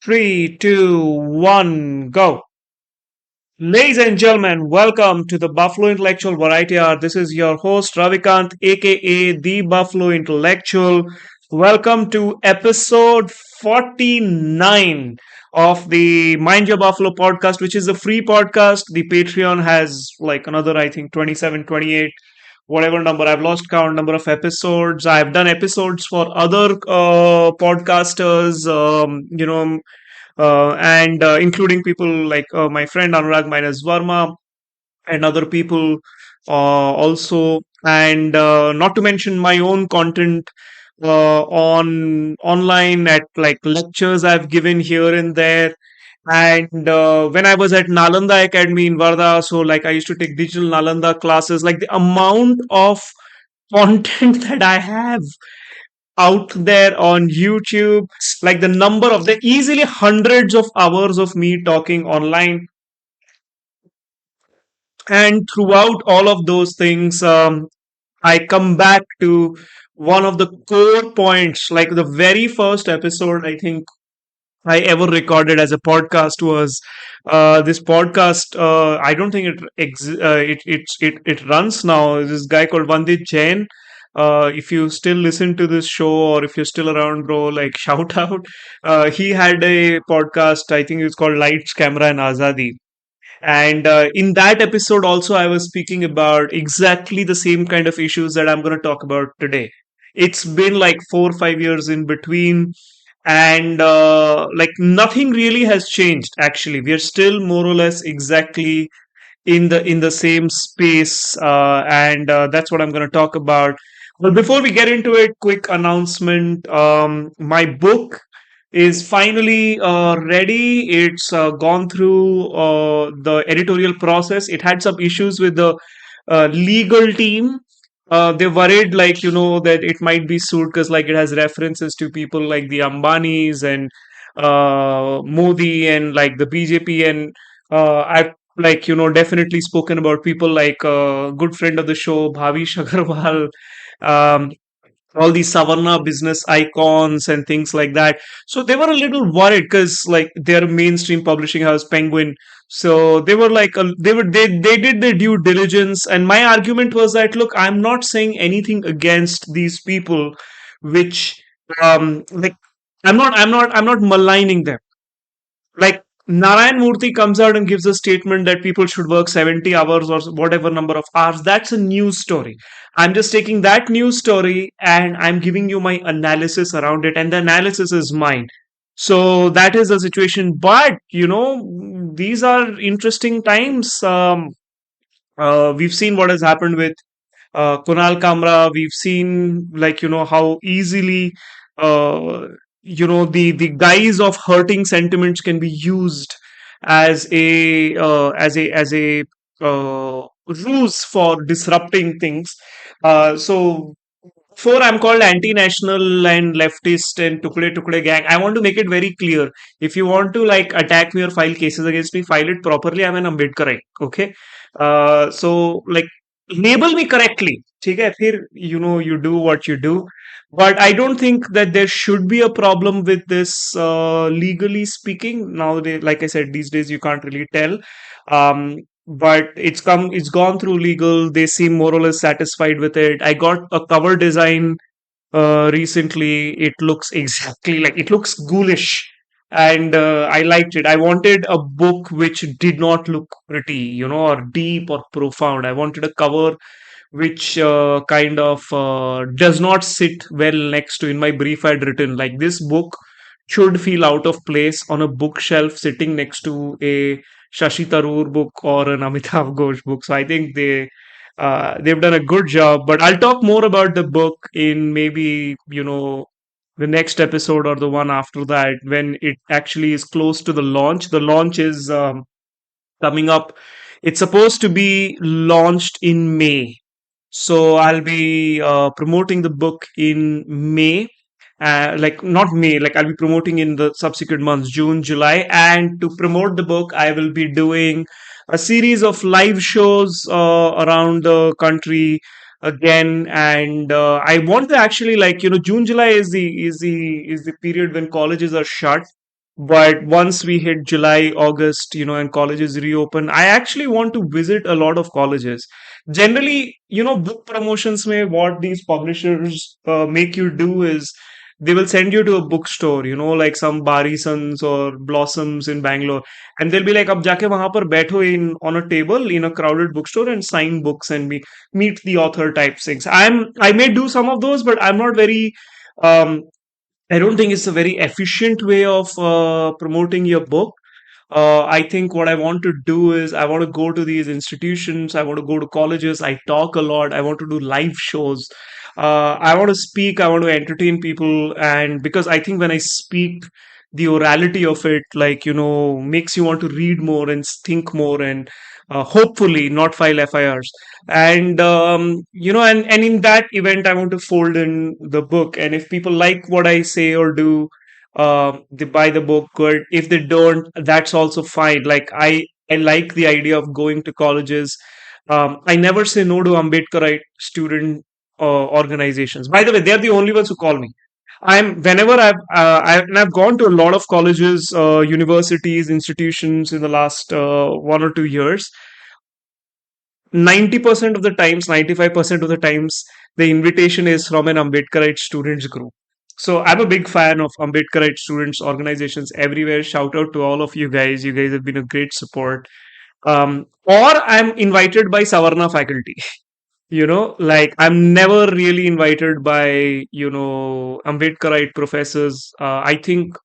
Three, two, one, go. Ladies and gentlemen, welcome to the Buffalo Intellectual Variety Hour. This is your host Ravikant, aka the Buffalo Intellectual. Welcome to episode 49 of the Mind Your Buffalo podcast, which is a free podcast. The Patreon has like another, I think, 27, 28, whatever number. I've lost count number of episodes. I've done episodes for other podcasters, and including people like my friend Anurag Minus Verma and other people also, and not to mention my own content on online at like lectures I've given here and there. And when I was at Nalanda Academy in Varda, so like I used to take digital Nalanda classes, like the amount of content that I have out there on YouTube, like the number of the easily hundreds of hours of me talking online. And throughout all of those things, I come back to one of the core points, like the very first episode I think I ever recorded as a podcast was this podcast. I don't think it runs now. This guy called Vandit Jain. If you still listen to this show or if you're still around, bro, like shout out. He had a podcast. I think it's called Lights, Camera, and Azadi. And in that episode, also, I was speaking about exactly the same kind of issues that I'm going to talk about today. It's been like 4 or 5 years in between, and like nothing really has changed. Actually, we are still more or less exactly in the same space, and that's what I'm going to talk about. But before we get into it, quick announcement: my book is finally ready. It's gone through the editorial process. It had some issues with the legal team. They worried, like, that it might be sued because, like, it has references to people like the Ambanis and Modi and like the BJP. And I've, like, definitely spoken about people like a good friend of the show, Bhavish Agarwal. Um, all these Savarna business icons and things like that. So they were a little worried because like their mainstream publishing house Penguin. So they were like they did their due diligence, and my argument was that look, I'm not saying anything against these people, which like I'm not maligning them. Like Narayan Murthy comes out and gives a statement that people should work 70 hours or whatever number of hours. That's a news story. I'm just taking that news story and I'm giving you my analysis around it, and the analysis is mine. So that is the situation. But, these are interesting times. We've seen what has happened with Kunal Kamra. We've seen, like, how easily, uh, the guise of hurting sentiments can be used as a ruse for disrupting things. So before I'm called anti-national and leftist and tukde tukde gang, I want to make it very clear. If you want to like attack me or file cases against me, file it properly. I'm an Ambedkarite. Okay. So like label me correctly. ठीक है फिर you do what you do. But I don't think that there should be a problem with this, legally speaking. Nowadays, like I said, these days you can't really tell. But it's gone through legal. They seem more or less satisfied with it. I got a cover design recently. It looks exactly like, it looks ghoulish, and I liked it. I wanted a book which did not look pretty, or deep or profound. I wanted a cover which kind of does not sit well next to. In my brief I'd written like this book should feel out of place on a bookshelf sitting next to a Shashi Tharoor book or an Amitav Ghosh book. So I think they've done a good job. But I'll talk more about the book in maybe the next episode or the one after that, when it actually is close to the launch. The launch is coming up. It's supposed to be launched in May. So I'll be promoting the book in May. Like not May, like I'll be promoting in the subsequent months, June, July. And to promote the book, I will be doing a series of live shows around the country again. And I want to actually, like, June, July is the period when colleges are shut. But once we hit July, August, and colleges reopen, I actually want to visit a lot of colleges. Generally, book promotions may what these publishers make you do is they will send you to a bookstore, like some Bari Sons or Blossoms in Bangalore, and they'll be like, "Ab jaake wahan par baitho in on a table in a crowded bookstore and sign books and meet the author type things." I may do some of those, but I'm not very um I don't think it's a very efficient way of promoting your book. I think what I want to do is I want to go to these institutions. I want to go to colleges. I talk a lot. I want to do live shows. I want to speak. I want to entertain people. And because I think when I speak, the orality of it, like, makes you want to read more and think more and hopefully not file FIRs. And, and in that event, I want to fold in the book. And if people like what I say or do, they buy the book. Good. If they don't, that's also fine. Like I like the idea of going to colleges. I never say no to Ambedkarite student organizations. By the way, they're the only ones who call me. I'm whenever I've gone to a lot of colleges, universities, institutions in the last 1 or 2 years. 90% of the times, 95% of the times, the invitation is from an Ambedkarite students group. So I'm a big fan of Ambedkarite students organizations everywhere. Shout out to all of you guys. You guys have been a great support. Or I'm invited by Savarna faculty. Like I'm never really invited by, Ambedkarite professors. I think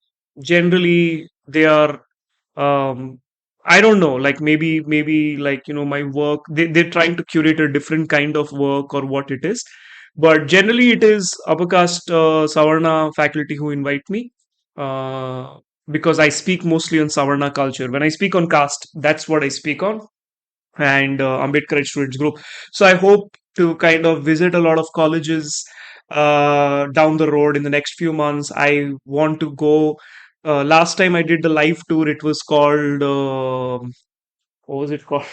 generally they are I don't know, like maybe like my work, they're trying to curate a different kind of work or what it is, but generally it is upper caste Savarna faculty who invite me, uh, because I speak mostly on Savarna culture. When I speak on caste, that's what I speak on, and Ambedkar Students Group. So I hope to kind of visit a lot of colleges down the road in the next few months. I want to go. Last time I did the live tour, it was called what was it called?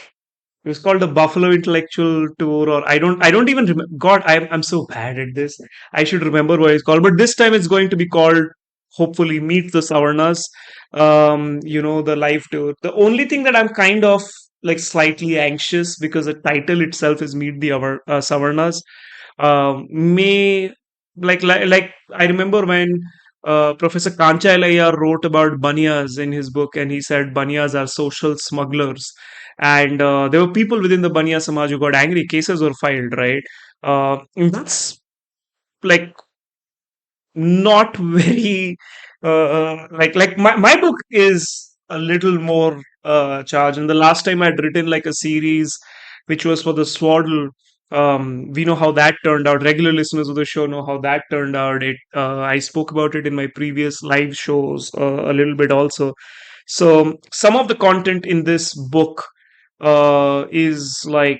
It was called the Buffalo Intellectual Tour, or I don't even remember. God, I'm so bad at this. I should remember what it's called. But this time it's going to be called, hopefully, Meet the Savarnas. The live tour. The only thing that I'm kind of like slightly anxious, because the title itself is Meet the Savarnas. May like I remember when Professor Kancha Elayar wrote about Banyas in his book, and he said Banyas are social smugglers, and there were people within the Banya Samaj who got angry. Cases were filed, right? That's like not very like my book is a little more charged. And the last time I'd written like a series which was for the Swaddle, we know how that turned out. Regular listeners of the show know how that turned out. It I spoke about it in my previous live shows a little bit also. So some of the content in this book is like,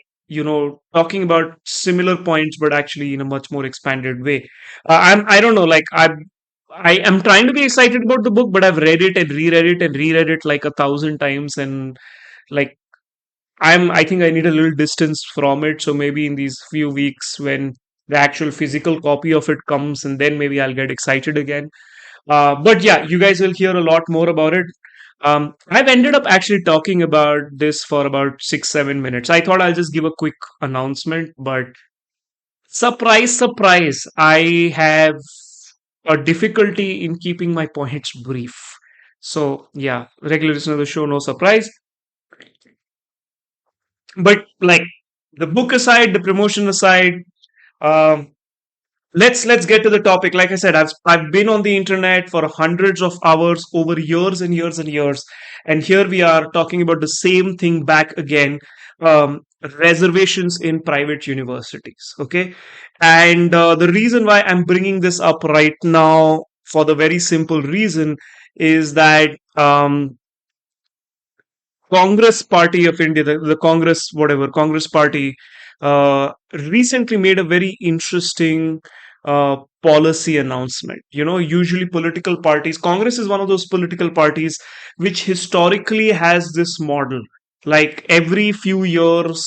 talking about similar points but actually in a much more expanded way. I don't know, like I am trying to be excited about the book, but I've read it and reread it and reread it like 1,000 times, and like I think I need a little distance from it. So maybe in these few weeks when the actual physical copy of it comes, and then maybe I'll get excited again. But yeah, you guys will hear a lot more about it. I've ended up actually talking about this for about 6, 7 minutes. I thought I'll just give a quick announcement, but surprise, surprise, I have a difficulty in keeping my points brief. So yeah, regular listener of the show, no surprise. But like the book aside, the promotion aside, um, let's get to the topic. Like I said, I've been on the internet for hundreds of hours over years and years and years, and here we are talking about the same thing back again. Reservations in private universities. Okay, and the reason why I'm bringing this up right now, for the very simple reason, is that Congress Party of India, the Congress, whatever, Congress Party, recently made a very interesting policy announcement. Usually political parties, Congress is one of those political parties which historically has this model. Like every few years,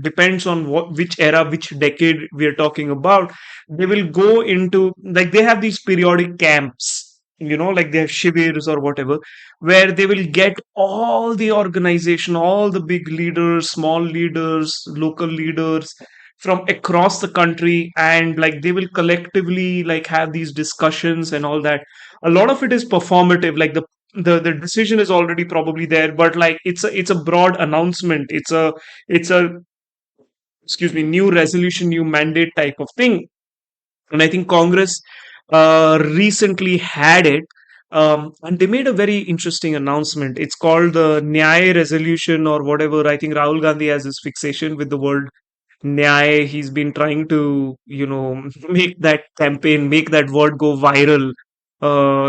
depends on which era, which decade we are talking about. They will go into, like, they have these periodic camps. like they have shivers or whatever, where they will get all the organization, all the big leaders, small leaders, local leaders from across the country, and like they will collectively like have these discussions and all that. A lot of it is performative, like the decision is already probably there, but like it's a broad announcement, it's a excuse me, new resolution, new mandate type of thing. And I think Congress recently had it, and they made a very interesting announcement. It's called the Nyaya resolution or whatever. I think Rahul Gandhi has this fixation with the word Nyaya. He's been trying to, make that campaign, make that word go viral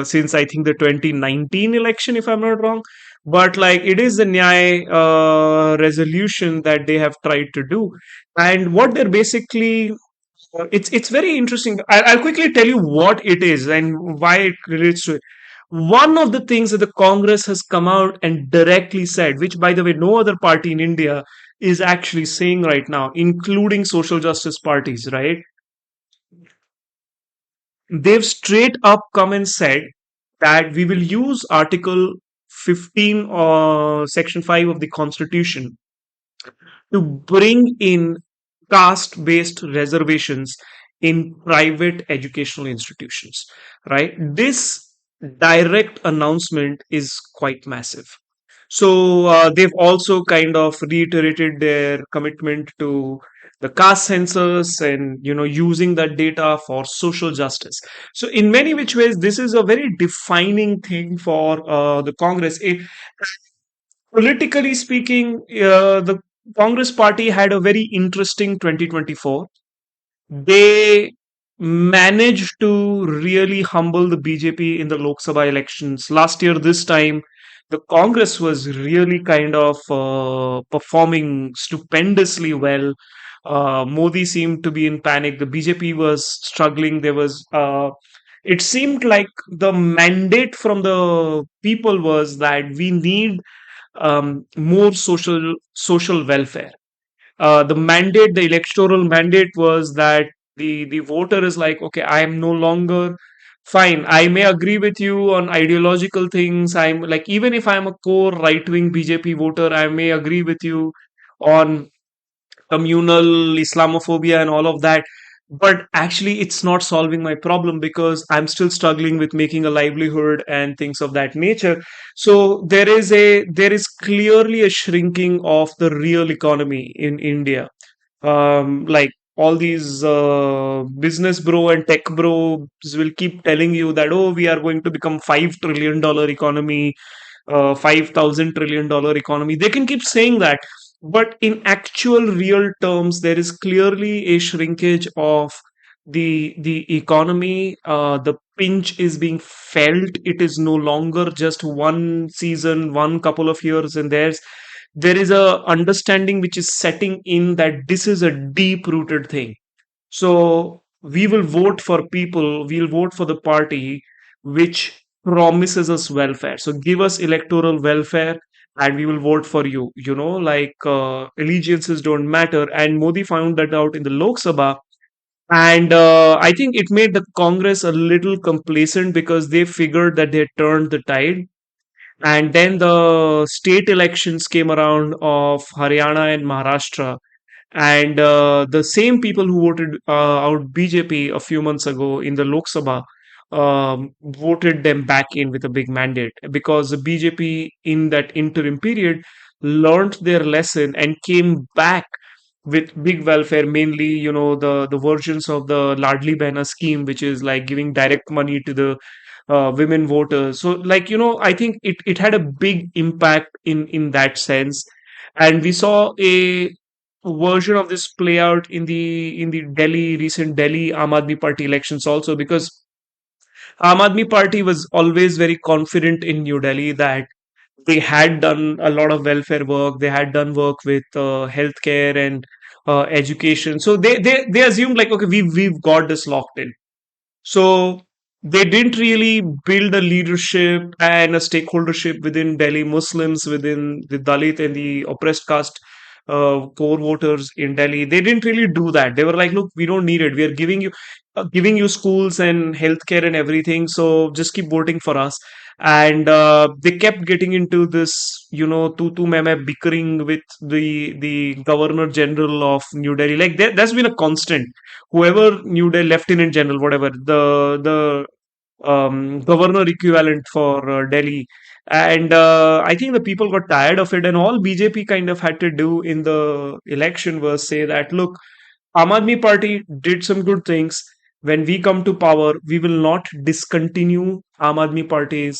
since I think the 2019 election, if I'm not wrong. But like it is the Nyaya resolution that they have tried to do. And what they're basically it's very interesting. I'll quickly tell you what it is and why it relates to it. One of the things that the Congress has come out and directly said, which by the way, no other party in India is actually saying right now, including social justice parties, right? They've straight up come and said that we will use Article 15 or Section 5 of the Constitution to bring in caste based reservations in private educational institutions, right? This direct announcement is quite massive. So they've also kind of reiterated their commitment to the caste census and using that data for social justice. So in many which ways, this is a very defining thing for the Congress. Politically speaking, the Congress party had a very interesting 2024. They managed to really humble the BJP in the Lok Sabha elections. Last year, this time, the Congress was really kind of performing stupendously well. Modi seemed to be in panic. The BJP was struggling. It seemed like the mandate from the people was that we need more social welfare. The electoral mandate was that the voter is like, okay, I am no longer fine. I may agree with you on ideological things. I'm like, even if I'm a core right wing BJP voter, I may agree with you on communal Islamophobia and all of that. But actually, it's not solving my problem because I'm still struggling with making a livelihood and things of that nature. So there is clearly a shrinking of the real economy in India. Like all these business bro and tech bros will keep telling you that, oh, we are going to become $5 trillion economy, $5,000 trillion economy. They can keep saying that, but in actual real terms, there is clearly a shrinkage of the economy. The pinch is being felt. It is no longer just one season, one couple of years, and there is a understanding which is setting in that this is a deep rooted thing. So we will vote for people, we'll vote for the party which promises us welfare. So give us electoral welfare and we will vote for you. Like allegiances don't matter. And Modi found that out in the Lok Sabha. And I think it made the Congress a little complacent because they figured that they had turned the tide. And then the state elections came around of Haryana and Maharashtra, and the same people who voted out BJP a few months ago in the Lok Sabha voted them back in with a big mandate because the BJP in that interim period learned their lesson and came back with big welfare, mainly the versions of the Ladli Behna scheme, which is like giving direct money to the women voters. So like I think it had a big impact in that sense, and we saw a version of this play out in the recent Delhi Aam Aadmi Party elections also, because Aam Aadmi Party was always very confident in New Delhi that they had done a lot of welfare work. They had done work with healthcare and education. So they assumed like, okay, we've got this locked in. So they didn't really build a leadership and a stakeholdership within Delhi Muslims, within the Dalit and the oppressed caste core voters in Delhi. They didn't really do that. They were like, look, we don't need it. We are giving you schools and healthcare and everything. So just keep voting for us. And they kept getting into this, tu meme bickering with the governor general of New Delhi. Like that's been a constant. Whoever New Delhi Lieutenant General, whatever the governor equivalent for Delhi. And I think the people got tired of it, and all BJP kind of had to do in the election was say that, look, Aam Aadmi Party did some good things. When we come to power, we will not discontinue Aam Aadmi Party's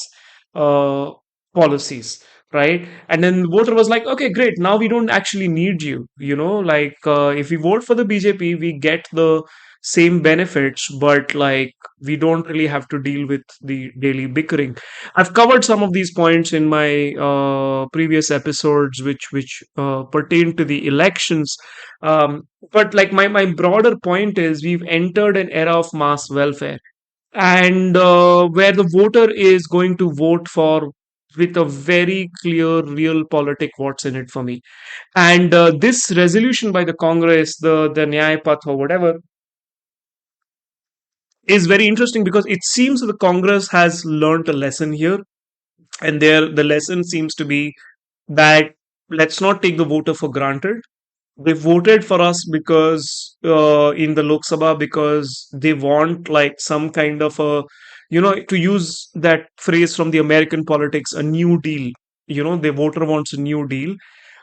uh, policies, right? And then the voter was like, okay, great. Now we don't actually need you. Like if we vote for the BJP, we get the same benefits, but like we don't really have to deal with the daily bickering. I've covered some of these points in my previous episodes, which pertain to the elections. But like my broader point is we've entered an era of mass welfare, and where the voter is going to vote for with a very clear real politic what's in it for me. And this resolution by the Congress, the Nyaya Path or whatever, is very interesting because it seems that the Congress has learned a lesson here, and there the lesson seems to be that let's not take the voter for granted. They voted for us because in the Lok Sabha because they want like some kind of a, to use that phrase from the American politics, a new deal. The voter wants a new deal.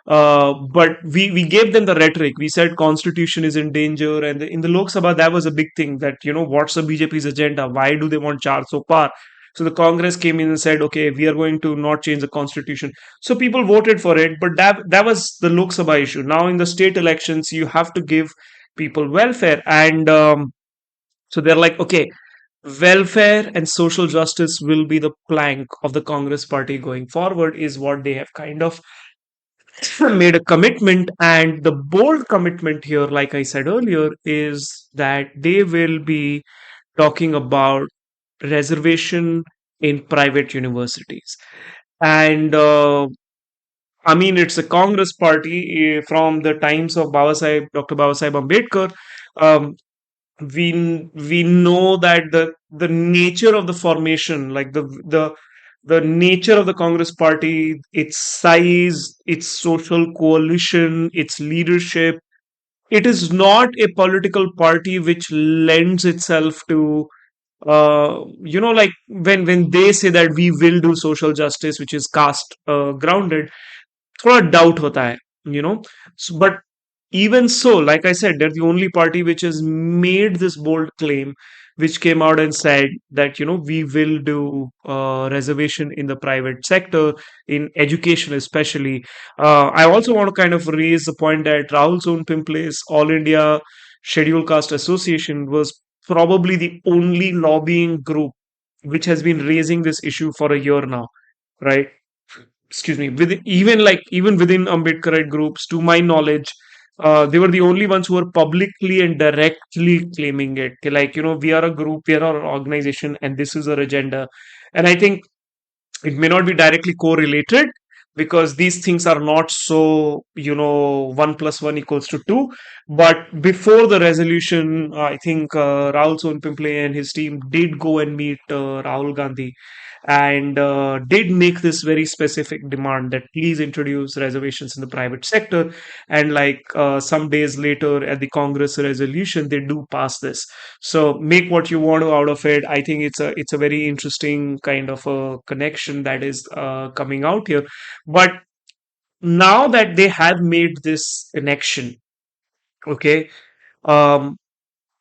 But we gave them the rhetoric. We said constitution is in danger, and in the Lok Sabha that was a big thing. That what's the BJP's agenda? Why do they want char so far? So the Congress came in and said, okay, we are going to not change the constitution. So people voted for it, but that was the Lok Sabha issue. Now in the state elections, you have to give people welfare, and so they're like, okay, welfare and social justice will be the plank of the Congress party going forward, is what they have kind of made a commitment. And the bold commitment here, like I said earlier, is that they will be talking about reservation in private universities. And I mean, it's a Congress party from the times of Dr. Baba Sahib Ambedkar. Um, we know that the nature of the formation, like the nature of the Congress party, its size, its social coalition, its leadership, it is not a political party which lends itself to like when they say that we will do social justice, which is caste grounded, थोड़ा doubt होता है, you know. But even so, like I said, they're the only party which has made this bold claim, which came out and said that we will do reservation in the private sector, in education especially. I also want to kind of raise the point that Rahul Sonpimple's All India Scheduled Caste Association was probably the only lobbying group which has been raising this issue for a year now, right? Excuse me, even within Ambedkarite groups, to my knowledge, they were the only ones who were publicly and directly claiming it. Like, we are a group, we are an organization, and this is our agenda. And I think it may not be directly correlated because these things are not so, 1 plus 1 equals to 2. But before the resolution, I think Rahul Sonpimple and his team did go and meet Rahul Gandhi, and did make this very specific demand that please introduce reservations in the private sector. And like some days later at the Congress resolution, they do pass this. So make what you want out of it. I think it's a very interesting kind of a connection that is coming out here. But now that they have made this connection, okay, um,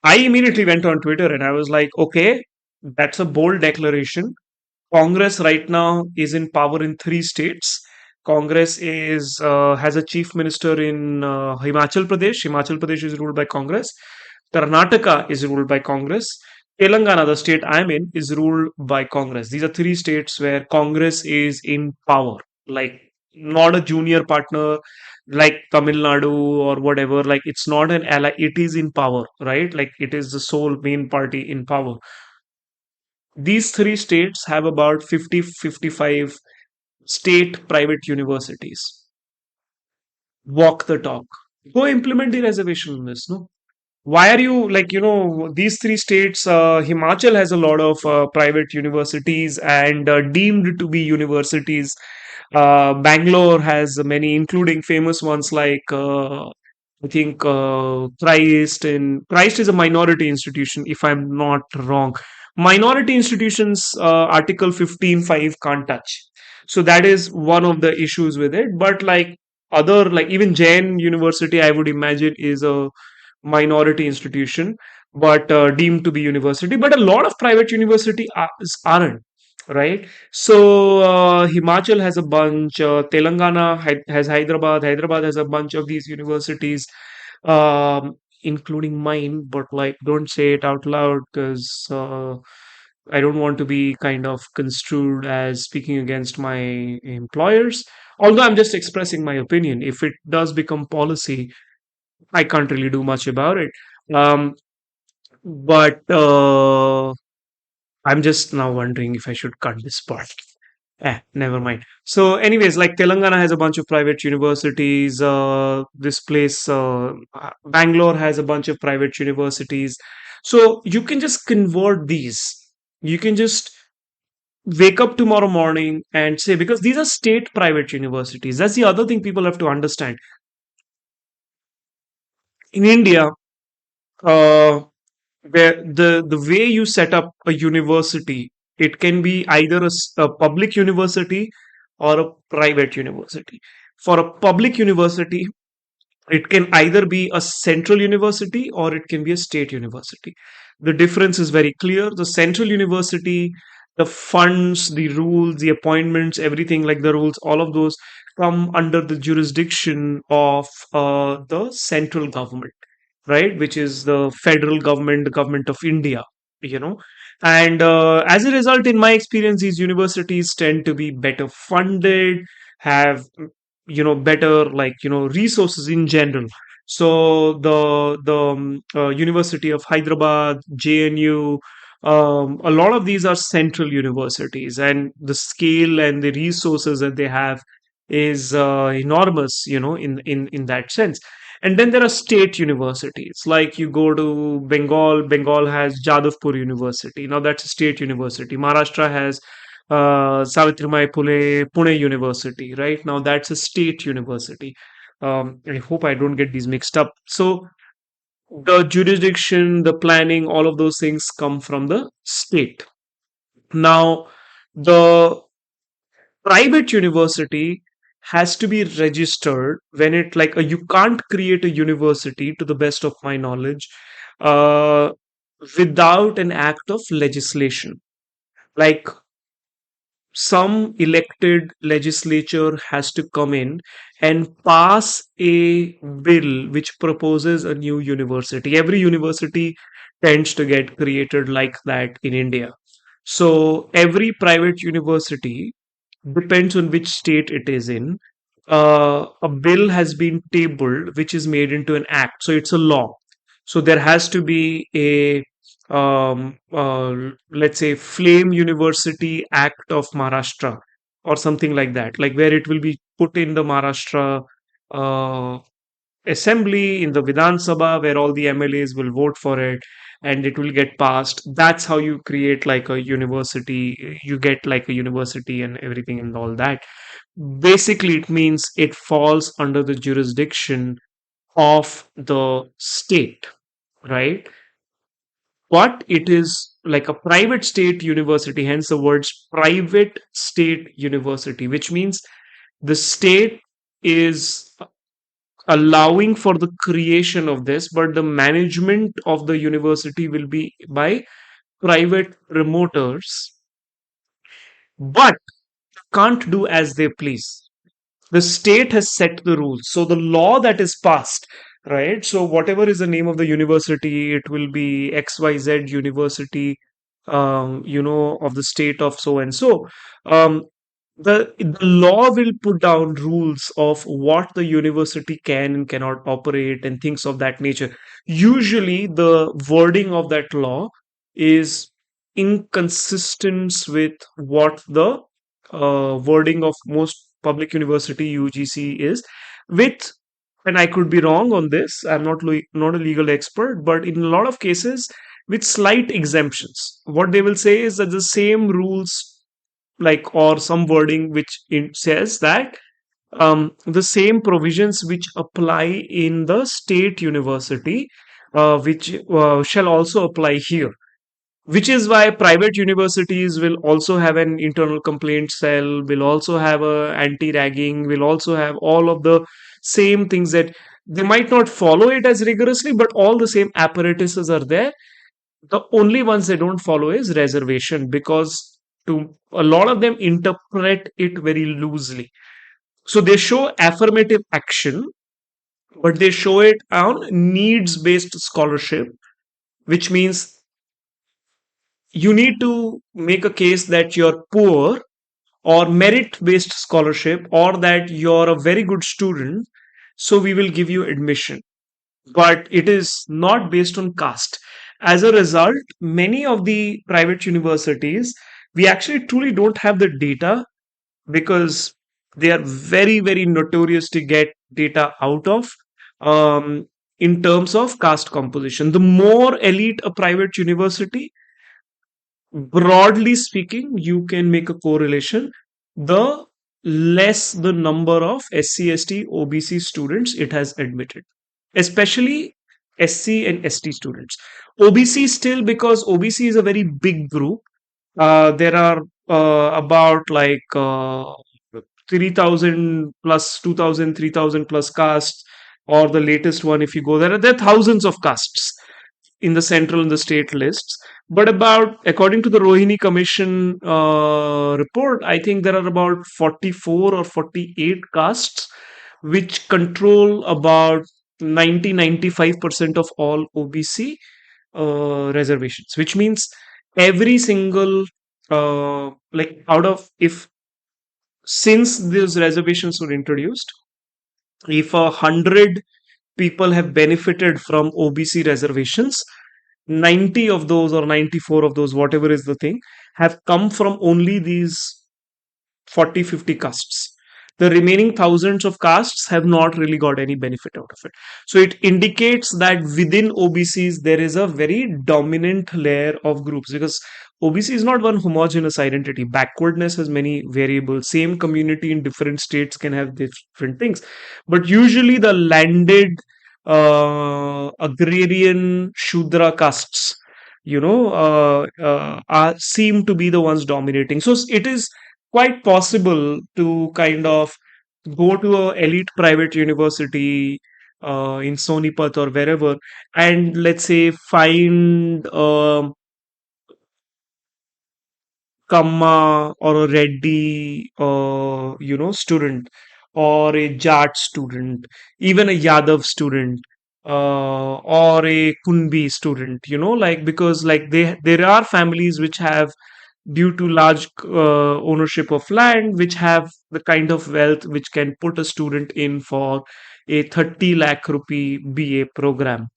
I immediately went on Twitter and I was like, okay, that's a bold declaration. Congress right now is in power in three states. Congress is has a chief minister in Himachal Pradesh. Himachal Pradesh is ruled by Congress. Karnataka is ruled by Congress. Telangana, the state I'm in, is ruled by Congress. These are three states where Congress is in power. Like, not a junior partner like Tamil Nadu or whatever. Like, it's not an ally. It is in power, right? Like, it is the sole main party in power. These three states have about 50 55 state private universities. walk the talk. Go implement the reservation list. No, why are you like, these three states? Himachal has a lot of private universities and deemed to be universities. Bangalore has many, including famous ones like I think Christ is a minority institution, if I'm not wrong. Minority institutions, Article 15(5) can't touch. So that is one of the issues with it. But like other, like even Jain University, I would imagine is a minority institution, but deemed to be university. But a lot of private university aren't, right? So Himachal has a bunch. Telangana has Hyderabad. Hyderabad has a bunch of these universities, including mine. But like, don't say it out loud because I don't want to be kind of construed as speaking against my employers. Although I'm just expressing my opinion. If it does become policy, I can't really do much about it. Um, but I'm just now wondering if I should cut this part. Never mind. So, anyways, like Telangana has a bunch of private universities. This place, Bangalore has a bunch of private universities. So you can just convert these. You can just wake up tomorrow morning and say, because these are state private universities. That's the other thing people have to understand. In India, uh, where the way you set up a university, it can be either a public university or a private university. For a public university, it can either be a central university or it can be a state university. The difference is very clear. The central university, the funds, the rules, the appointments, everything, like the rules, all of those come under the jurisdiction of the central government, right? Which is the federal government, the government of India, you know. And as a result, in my experience, these universities tend to be better funded, have better, like, resources in general. So the University of Hyderabad, JNU, a lot of these are central universities, and the scale and the resources that they have is enormous, in that sense. And then there are state universities. Like you go to Bengal, Bengal has Jadavpur University. Now that's a state university. Maharashtra has Savitribai Phule Pune University. Right now that's a state university. I hope I don't get these mixed up. So the jurisdiction, the planning, all of those things come from the state. Now the private university has to be registered when it, like, you can't create a university, to the best of my knowledge, uh, without an act of legislation. Like, some elected legislature has to come in and pass a bill which proposes a new university. Every university tends to get created like that in India. So every private university, depends on which state it is in, a bill has been tabled which is made into an act. So it's a law. So there has to be a, let's say, Flame University Act of Maharashtra or something like that, like where it will be put in the Maharashtra uh, assembly, in the Vidhan Sabha, where all the MLAs will vote for it and it will get passed. That's how you create like a university. You get like a university and everything and all that. Basically, it means it falls under the jurisdiction of the state, right? But it is like a private state university, hence the words private state university, which means the state is allowing for the creation of this, but the management of the university will be by private promoters, but can't do as they please. The state has set the rules. So the law that is passed, right? So whatever is the name of the university, it will be XYZ University, of the state of so and so. Um, the law will put down rules of what the university can and cannot operate and things of that nature. Usually, the wording of that law is inconsistent with what the wording of most public university UGC is, with and I could be wrong on this. I'm not a legal expert, but in a lot of cases, with slight exemptions, what they will say is that the same rules, like, or some wording which it says that the same provisions which apply in the state university, which shall also apply here, which is why private universities will also have an internal complaint cell, will also have a anti-ragging, will also have all of the same things that they might not follow it as rigorously, but all the same apparatuses are there. The only ones they don't follow is reservation, because to a lot of them interpret it very loosely. So they show affirmative action, but they show it on needs based scholarship, which means you need to make a case that you're poor, or merit based scholarship, or that you're a very good student, so we will give you admission. But it is not based on caste. As a result, many of the private universities, we actually truly don't have the data, because they are very, very notorious to get data out of, um, in terms of caste composition. The more elite a private university, broadly speaking, you can make a correlation. The less the number of SC, ST, OBC students it has admitted, especially SC and ST students. OBC still, because OBC is a very big group. There are about like 3,000 plus 2,000, 3,000 plus castes, or the latest one, if you go there are thousands of castes in the central and the state lists. But about, according to the Rohini Commission report, I think there are about 44 or 48 castes which control about 90-95% of all OBC reservations, which means every single, like, out of, if since these reservations were introduced, if 100 people have benefited from OBC reservations, 90 of those, or 94 of those, whatever is the thing, have come from only these 40, 50 castes. The remaining thousands of castes have not really got any benefit out of it. So it indicates that within OBCs there is a very dominant layer of groups, because OBC is not one homogeneous identity. Backwardness has many variables. Same community in different states can have different things. But usually the landed agrarian Shudra castes, seem to be the ones dominating. So it is quite possible to kind of go to a elite private university in Sonipat or wherever, and let's say find Kamma or a Reddy, student, or a Jat student, even a Yadav student, or a Kunbi student, like, because like there are families which have, due to large ownership of land, which have the kind of wealth which can put a student in for a 30 lakh rupee BA program.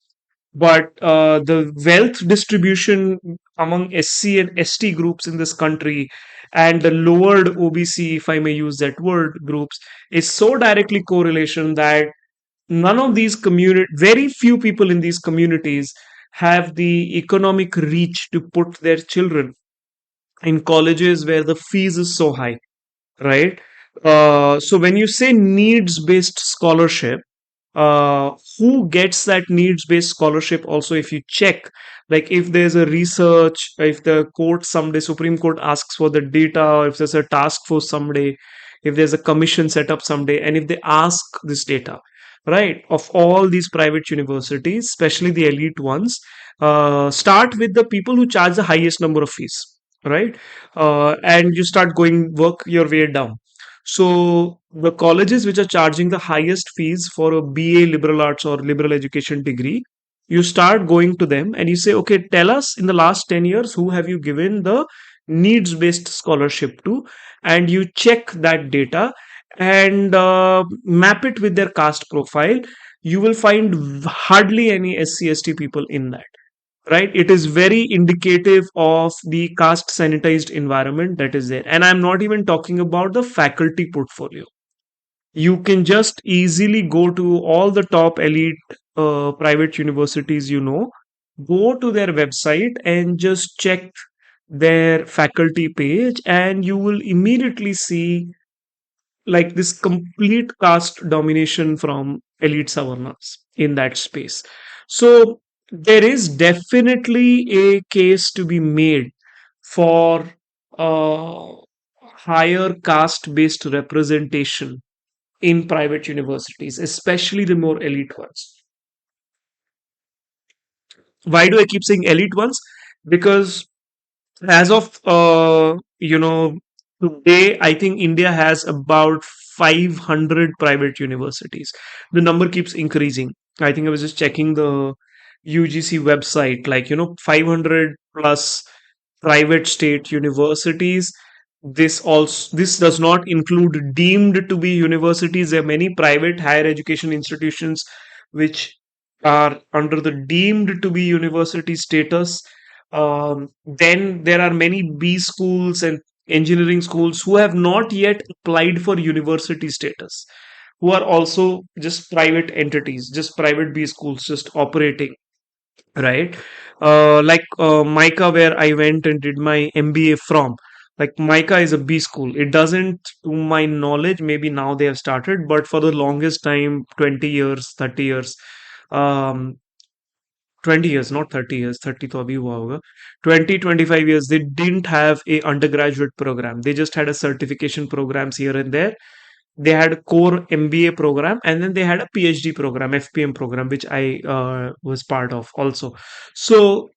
But the wealth distribution among SC and ST groups in this country, and the lowered OBC, if I may use that word, groups, is so directly correlation that none of these community, very few people in these communities have the economic reach to put their children in colleges where the fees is so high, right? So when you say needs based scholarship, who gets that needs based scholarship? Also, if you check, like, if there's a research, if the court someday, Supreme Court asks for the data, or if there's a task force someday, if there's a commission set up someday, and if they ask this data, right, of all these private universities, especially the elite ones, start with the people who charge the highest number of fees, right? And you start going, work your way down. So the colleges which are charging the highest fees for a BA liberal arts or liberal education degree, you start going to them and you say, okay, tell us in the last 10 years, who have you given the needs based scholarship to? And you check that data and map it with their caste profile. You will find hardly any SC/ST people in that, right? It is very indicative of the caste sanitized environment that is there. And I'm not even talking about the faculty portfolio. You can just easily go to all the top elite private universities, go to their website and just check their faculty page, and you will immediately see like this complete caste domination from elite savarnas in that space. So there is definitely a case to be made for uh, higher caste based representation in private universities, especially the more elite ones. Why do I keep saying elite ones? Because as of today, I think India has about 500 private universities. The number keeps increasing. I think I was just checking the UGC website, like 500 plus private state universities. This does not include deemed to be universities. There are many private higher education institutions which are under the deemed to be university status. Then there are many B schools and engineering schools who have not yet applied for university status, who are also just private entities, just private B schools, just operating, right? Like Mica, where I went and did my MBA from. Like Mica is a B school. It doesn't, to my knowledge, maybe now they have started, but for the longest time, 20 years, 30 years, um, 20 years, not 30 years, 30 to abhi hua hoga. 20, 25 years, they didn't have a undergraduate program. They just had a certification programs here and there. They had a core MBA program, and then they had a PhD program, FPM program, which I was part of also. So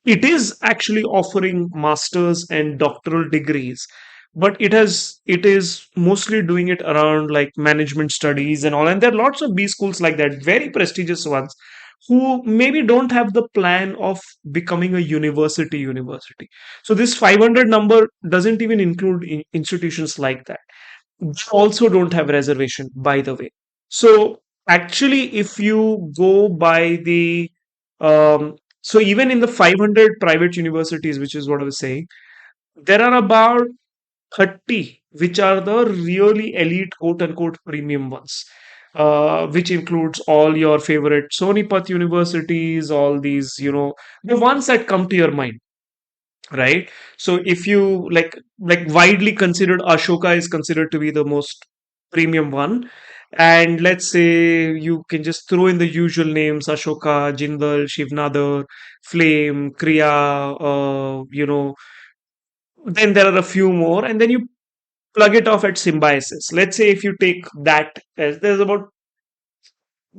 it is actually offering masters and doctoral degrees, but it is mostly doing it around like management studies and all, and there are lots of B schools like that, very prestigious ones, who maybe don't have the plan of becoming a university. So this 500 number doesn't even include institutions like that. They also don't have reservation, by the way. So actually, if you go by the so even in the 500 private universities, which is what I was saying, there are about 30 which are the really elite, quote unquote, premium ones, which includes all your favorite Sonipat universities, all these, the ones that come to your mind, right? So if you like widely considered, Ashoka is considered to be the most premium one, and let's say you can just throw in the usual names: Ashoka, Jindal, Shivnadar, Flame, Kriya, then there are a few more, and then you plug it off at Symbiosis. Let's say if you take that as, there's about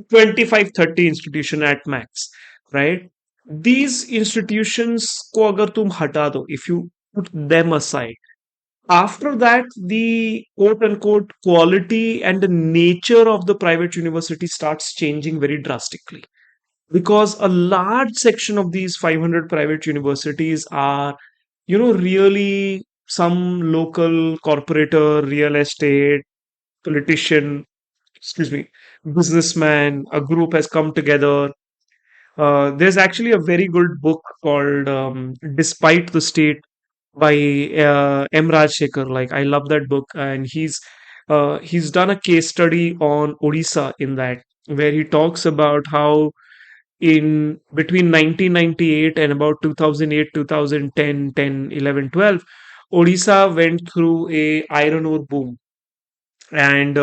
25, 30 institution at max, right? These institutions ko agar tum hata do, if you put them aside, after that the quote unquote quality and the nature of the private university starts changing very drastically, because a large section of these 500 private universities are really some local corporator, real estate politician, excuse me, businessman, a group has come together. There's actually a very good book called Despite the State by M. Rajshekhar. Like, I love that book, and he's done a case study on Odisha in that, where he talks about how in between 1998 and about 2008, 2010, 10, 11, 12, Odisha went through a iron ore boom, and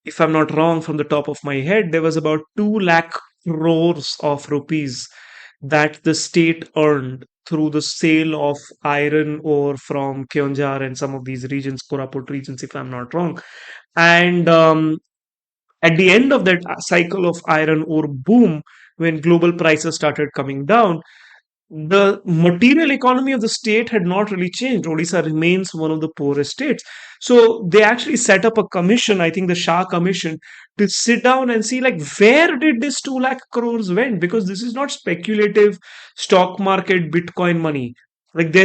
if I'm not wrong, from the top of my head, there was about 2 lakh crores of rupees that the state earned through the sale of iron ore from Keonjhar and some of these regions, Koraput regions, if I'm not wrong. And at the end of that cycle of iron ore boom, when global prices started coming down, the material economy of the state had not really changed. Odisha remains one of the poorest states. So they actually set up a commission, I think the Shah Commission, to sit down and see like where did this 2 lakh crores went? Because this is not speculative stock market Bitcoin money. Like there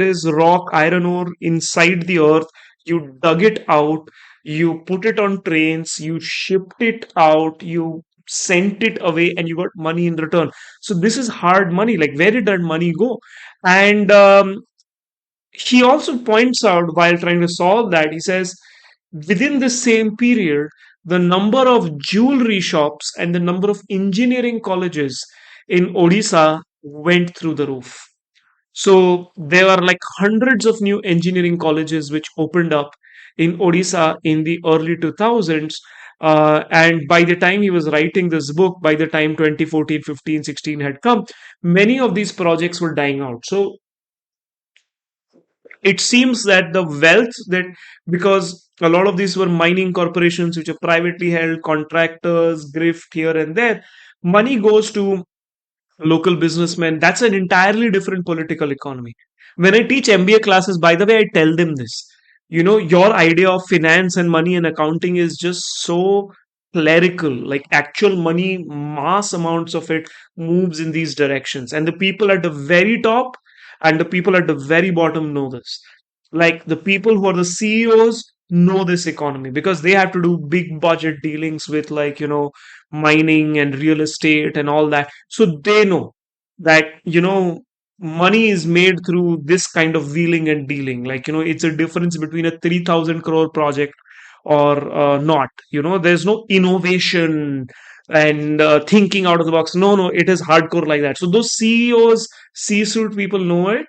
is rock, iron ore inside the earth. You dug it out, you put it on trains, you shipped it out, you sent it away, and you got money in return. So this is hard money. Like, where did that money go? And he also points out, while trying to solve that, he says within the same period, the number of jewelry shops and the number of engineering colleges in Odisha went through the roof. So there are like hundreds of new engineering colleges which opened up in Odisha in the early 2000s. And by the time he was writing this book, by the time 2014, 15, 16 had come, many of these projects were dying out. So it seems that the wealth that, because a lot of these were mining corporations which are privately held, contractors, grift here and there, money goes to local businessmen. That's an entirely different political economy. When I teach MBA classes, by the way, I tell them this. Your idea of finance and money and accounting is just so clerical. Like actual money, mass amounts of it moves in these directions. And the people at the very top and the people at the very bottom know this. Like the people who are the CEOs know this economy because they have to do big budget dealings with, like, mining and real estate and all that. So they know that, money is made through this kind of wheeling and dealing. Like, it's a difference between a 3,000 crore project or not. There's no innovation and thinking out of the box. No, no, it is hardcore like that. So those CEOs, C-suite people know it,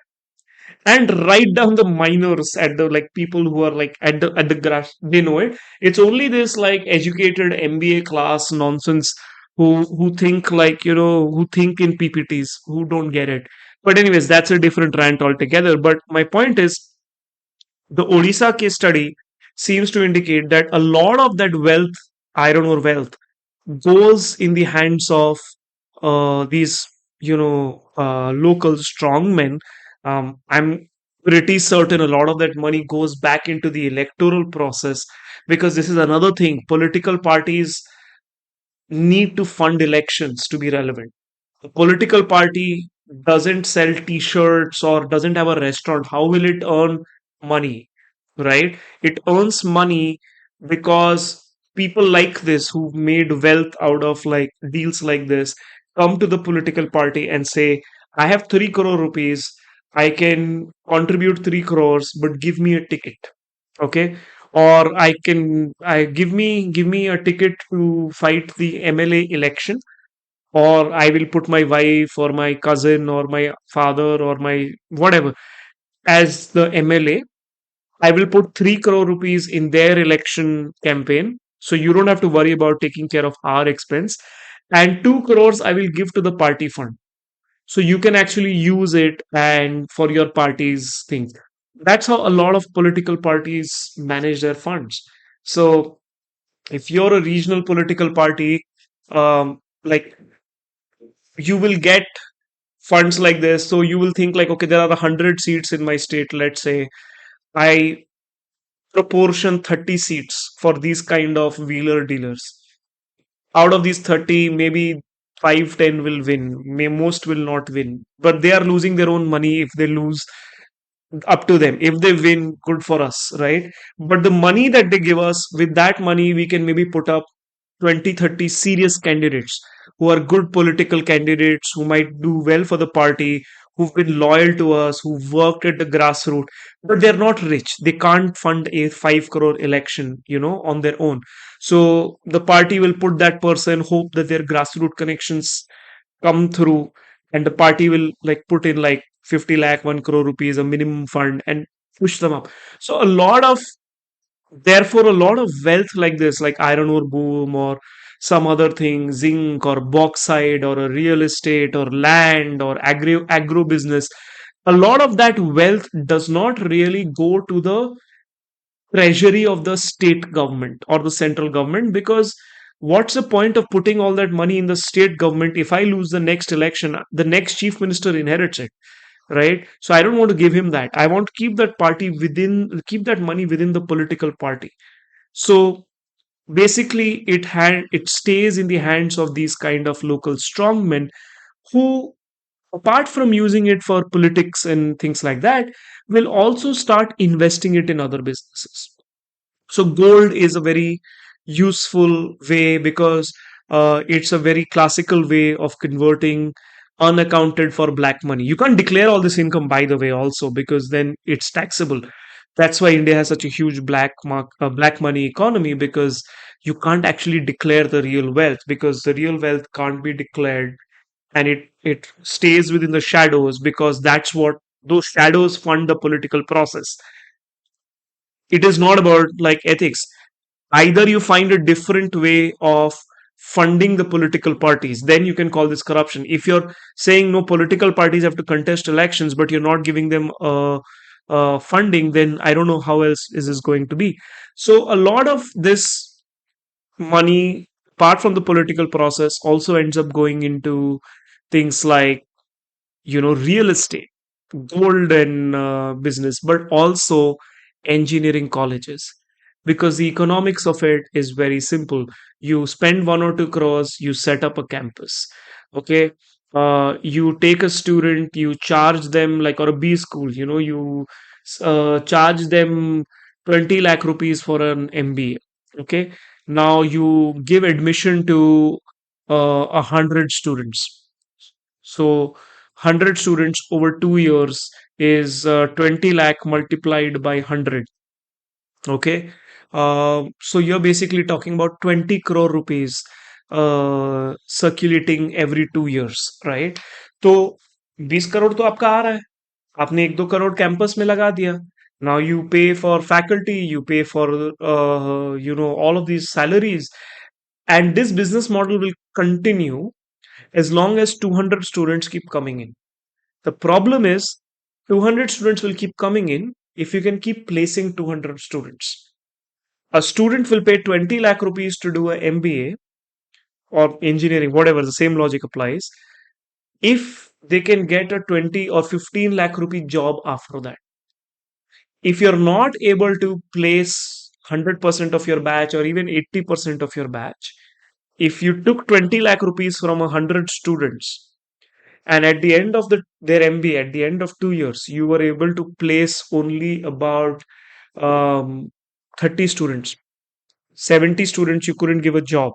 and write down the minors at the, like, people who are like at the grass, they know it. It's only this like educated MBA class nonsense who think, like, who think in PPTs, who don't get it. But anyways, that's a different rant altogether. But my point is, the Odisha case study seems to indicate that a lot of that wealth, iron ore wealth, goes in the hands of these, local strongmen. I'm pretty certain a lot of that money goes back into the electoral process, because this is another thing. Political parties need to fund elections to be relevant. A political party doesn't sell t-shirts or doesn't have a restaurant. How will it earn money? Right? It earns money because people like this, who've made wealth out of like deals like this, come to the political party and say, I have 3 crore rupees. I can contribute 3 crores, but give me a ticket. Okay. Or I give me a ticket to fight the MLA election, or I will put my wife or my cousin or my father or my whatever as the MLA. I will put 3 crore rupees in their election campaign. So you don't have to worry about taking care of our expense. And 2 crores I will give to the party fund. So you can actually use it and for your party's things. That's how a lot of political parties manage their funds. So if you're a regional political party, like, you will get funds like this. So you will think like, okay, there are 100 seats in my state. Let's say I proportion 30 seats for these kind of wheeler dealers. Out of these 30, maybe 5, 10 will win. Most will not win. But they are losing their own money. If they lose, up to them. If they win, good for us, right? But the money that they give us, with that money, we can maybe put up 20, 30 serious candidates who are good political candidates, who might do well for the party, who've been loyal to us, who've worked at the grassroots, but they're not rich. They can't fund a 5 crore election, on their own. So the party will put that person, hope that their grassroots connections come through, and the party will like put in like 50 lakh, 1 crore rupees, a minimum fund, and push them up. So therefore, a lot of wealth like this, like iron ore boom or some other thing, zinc or bauxite or a real estate or land or agro business, a lot of that wealth does not really go to the treasury of the state government or the central government, because what's the point of putting all that money in the state government if I lose the next election? The next chief minister inherits it, right? So I don't want to give him that. I want to keep that money within the political party. So basically, it stays in the hands of these kind of local strongmen who, apart from using it for politics and things like that, will also start investing it in other businesses. So gold is a very useful way, because it's a very classical way of converting unaccounted for black money. You can't declare all this income, by the way, also, because then it's taxable. That's why India has such a huge black money economy, because you can't actually declare the real wealth, because the real wealth can't be declared, and it stays within the shadows, because that's what those shadows fund the political process. It is not about like ethics. Either you find a different way of funding the political parties, then you can call this corruption. If you're saying no, political parties have to contest elections, but you're not giving them funding, then I don't know how else is this going to be. So a lot of this money, apart from the political process, also ends up going into things like, real estate, gold, and business, but also engineering colleges, because the economics of it is very simple. You spend 1 or 2 crores, you set up a campus. Okay. You take a student, you charge them, like, or a B school, you charge them 20 lakh rupees for an MBA. Okay. Now you give admission to 100 students. So 100 students over 2 years is 20 lakh multiplied by 100. Okay. So you're basically talking about 20 crore rupees circulating every 2 years, right? तो 20 करोड़ तो आपका आ रहा है, आपने 1-2 crore campus में लगा दिया. Now you pay for faculty, you pay for all of these salaries, and this business model will continue as long as 200 students keep coming in. The problem is 200 students will keep coming in if you can keep placing 200 students. A student will pay 20 lakh rupees to do a MBA or engineering, whatever, the same logic applies, if they can get a 20 or 15 lakh rupee job after that. If you're not able to place 100% of your batch or even 80% of your batch, if you took 20 lakh rupees from 100 students, and at the end of their MBA, at the end of 2 years, you were able to place only about um, 30 students, 70 students, you couldn't give a job.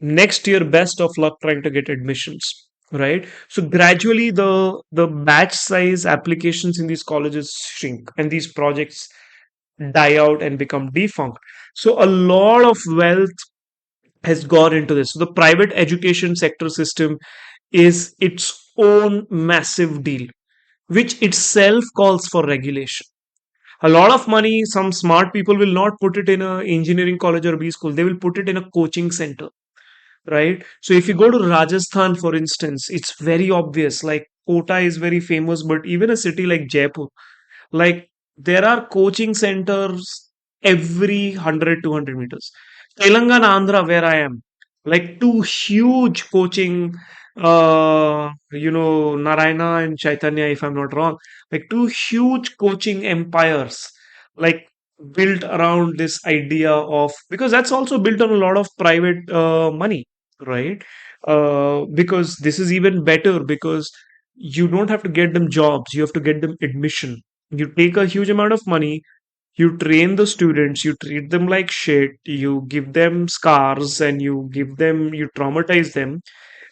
Next year, best of luck trying to get admissions, right? So gradually the batch size applications in these colleges shrink, and these projects die out and become defunct. So a lot of wealth has gone into this. So the private education sector system is its own massive deal, which itself calls for regulation. A lot of money, some smart people will not put it in a engineering college or B school. They will put it in a coaching center, right? So if you go to Rajasthan, for instance, it's very obvious. Like Kota is very famous, but even a city like Jaipur, like there are coaching centers every 100, 200 meters. Telangana, Andhra, where I am, like two huge coaching, Narayana and Chaitanya, if I'm not wrong, like two huge coaching empires, like built around this idea of, because that's also built on a lot of private money, right? Because this is even better, because you don't have to get them jobs, you have to get them admission. You take a huge amount of money, you train the students, you treat them like shit, you give them scars, and you traumatize them,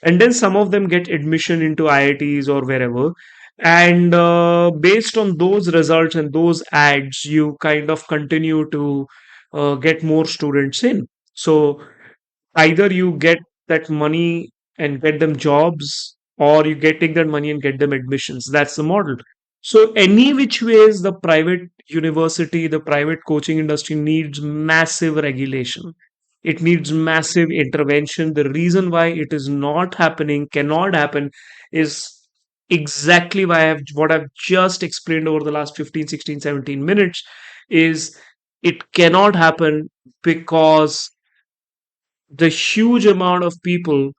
and then some of them get admission into IITs or wherever. And based on those results and those ads, you kind of continue to get more students in. So either you get that money and get them jobs, or you get take that money and get them admissions. That's the model. So any which ways, the private university, the private coaching industry needs massive regulation. It needs massive intervention. The reason why it is not happening, cannot happen, is exactly why what I've just explained over the last 15, 16, 17 minutes, is it cannot happen because the huge amount of people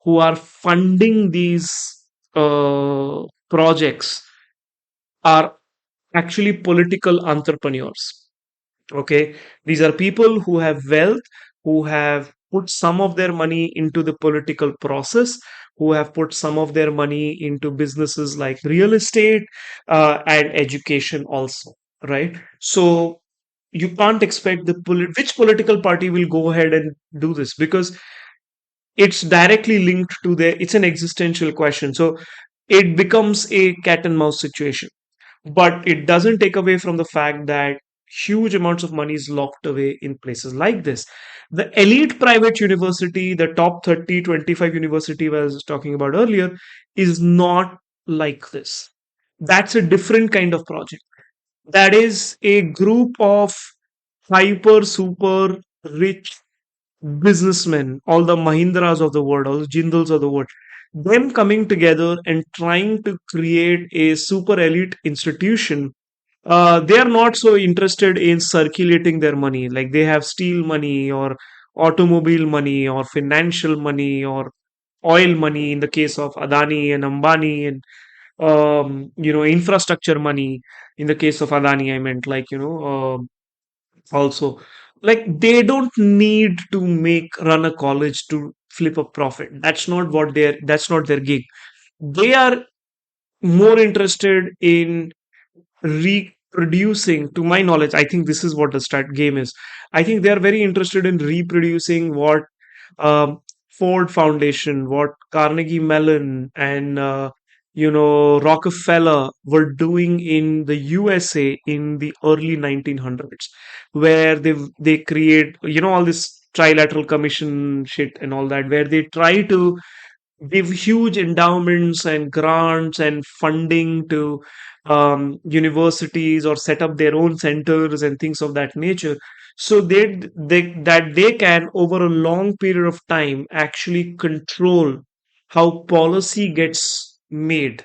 who are funding these projects are actually political entrepreneurs. Okay, these are people who have wealth, who have put some of their money into the political process, who have put some of their money into businesses like real estate and education also, right? So you can't expect which political party will go ahead and do this, because it's directly linked to it's an existential question. So it becomes a cat and mouse situation. But it doesn't take away from the fact that huge amounts of money is locked away in places like this. The elite private university, the top 30, 25 university I was talking about earlier, is not like this. That's a different kind of project. That is a group of hyper super rich businessmen, all the Mahindras of the world, all the Jindals of the world, them coming together and trying to create a super elite institution. They are not so interested in circulating their money. Like they have steel money or automobile money or financial money or oil money in the case of Adani and Ambani, and infrastructure money in the case of Adani. I meant, like, also, like, they don't need to make run a college to flip a profit. That's not their gig. They are more interested in reproducing. To my knowledge, I think this is what the strat game is. I think they are very interested in reproducing what um, Ford Foundation, what Carnegie Mellon, and Rockefeller were doing in the USA in the early 1900s, where they create, all this trilateral commission shit and all that, where they try to give huge endowments and grants and funding to universities, or set up their own centers and things of that nature, so they can, over a long period of time, actually control how policy gets made,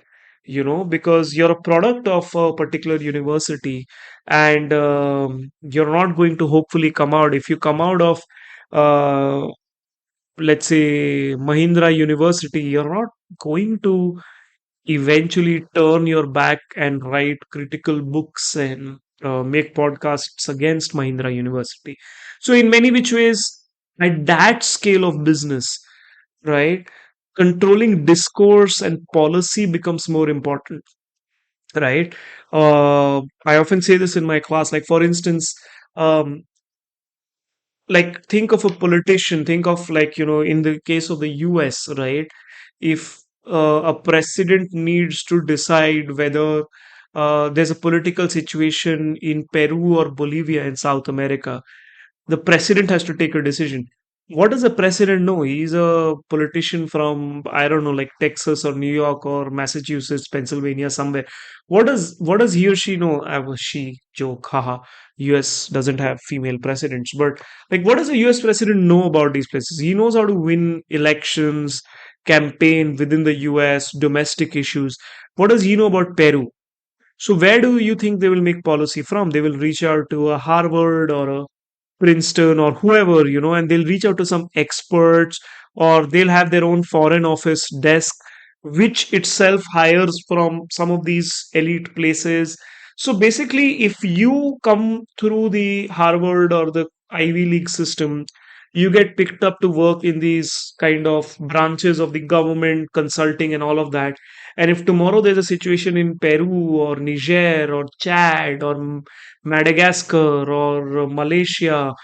because you're a product of a particular university, and you're not going to hopefully come out. If you come out of uh, let's say Mahindra University, you're not going to eventually turn your back and write critical books and make podcasts against Mahindra University. So, in many which ways, at that scale of business, right, controlling discourse and policy becomes more important, right? I often say this in my class, like, for instance, um, like, think of a politician, think of, like, in the case of the US, right? If a president needs to decide whether there's a political situation in Peru or Bolivia in South America, the president has to take a decision. What does the president know? He's a politician from, I don't know, like Texas or New York or Massachusetts, Pennsylvania, somewhere. What does he or she know? I was she joke, haha. US doesn't have female presidents, but, like, what does a US president know about these places? He knows how to win elections, campaign within the US, domestic issues. What does he know about Peru? So where do you think they will make policy from? They will reach out to a Harvard or a Princeton or whoever, and they'll reach out to some experts, or they'll have their own foreign office desk, which itself hires from some of these elite places. So basically, if you come through the Harvard or the Ivy League system, you get picked up to work in these kind of branches of the government, consulting, and all of that. And if tomorrow there's a situation in Peru or Niger or Chad or Madagascar or Malaysia,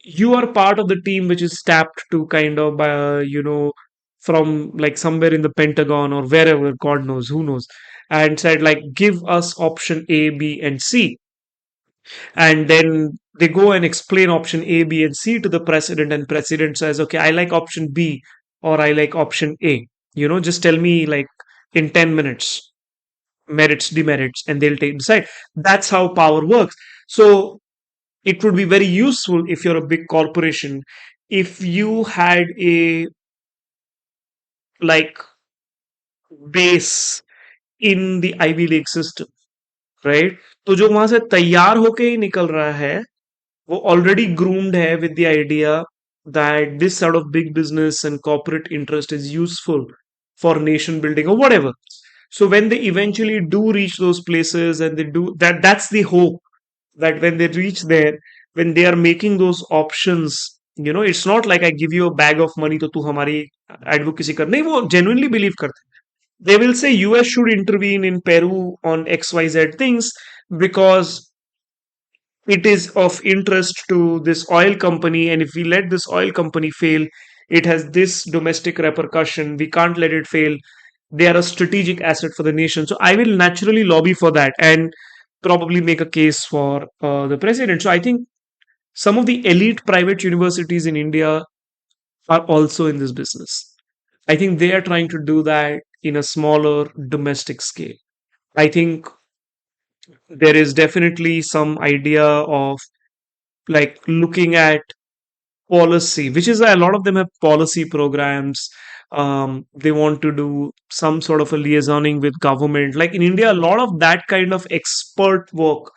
you are part of the team which is tapped to kind of, from, like, somewhere in the Pentagon or wherever, God knows, who knows, and said, like, give us option A, B, and C. And then they go and explain option A, B, and C to the president, and president says, okay, I like option B, or I like option A. Just tell me, like, in 10 minutes, merits, demerits, and they'll decide. That's how power works. So it would be very useful if you're a big corporation, if you had a, like, base in the Ivy League system, right? तो जो वहां से तैयार होके ही निकल रहा है, वो already groomed है with the idea that this sort of big business and corporate interest is useful for nation building or whatever. So when they eventually do reach those places, and they do that, that's the hope, that when they reach there, when they are making those options, it's not like I give you a bag of money to tu hamari advocacy kar. नहीं, वो genuinely believe करते हैं. They will say US should intervene in Peru on XYZ things, because it is of interest to this oil company, and if we let this oil company fail, it has this domestic repercussion. We can't let it fail. They are a strategic asset for the nation. So I will naturally lobby for that and probably make a case for the president. So I think some of the elite private universities in India are also in this business. I think they are trying to do that in a smaller domestic scale. I think there is definitely some idea of like looking at policy, which is why a lot of them have policy programs. They want to do some sort of a liaisoning with government. Like in India, a lot of that kind of expert work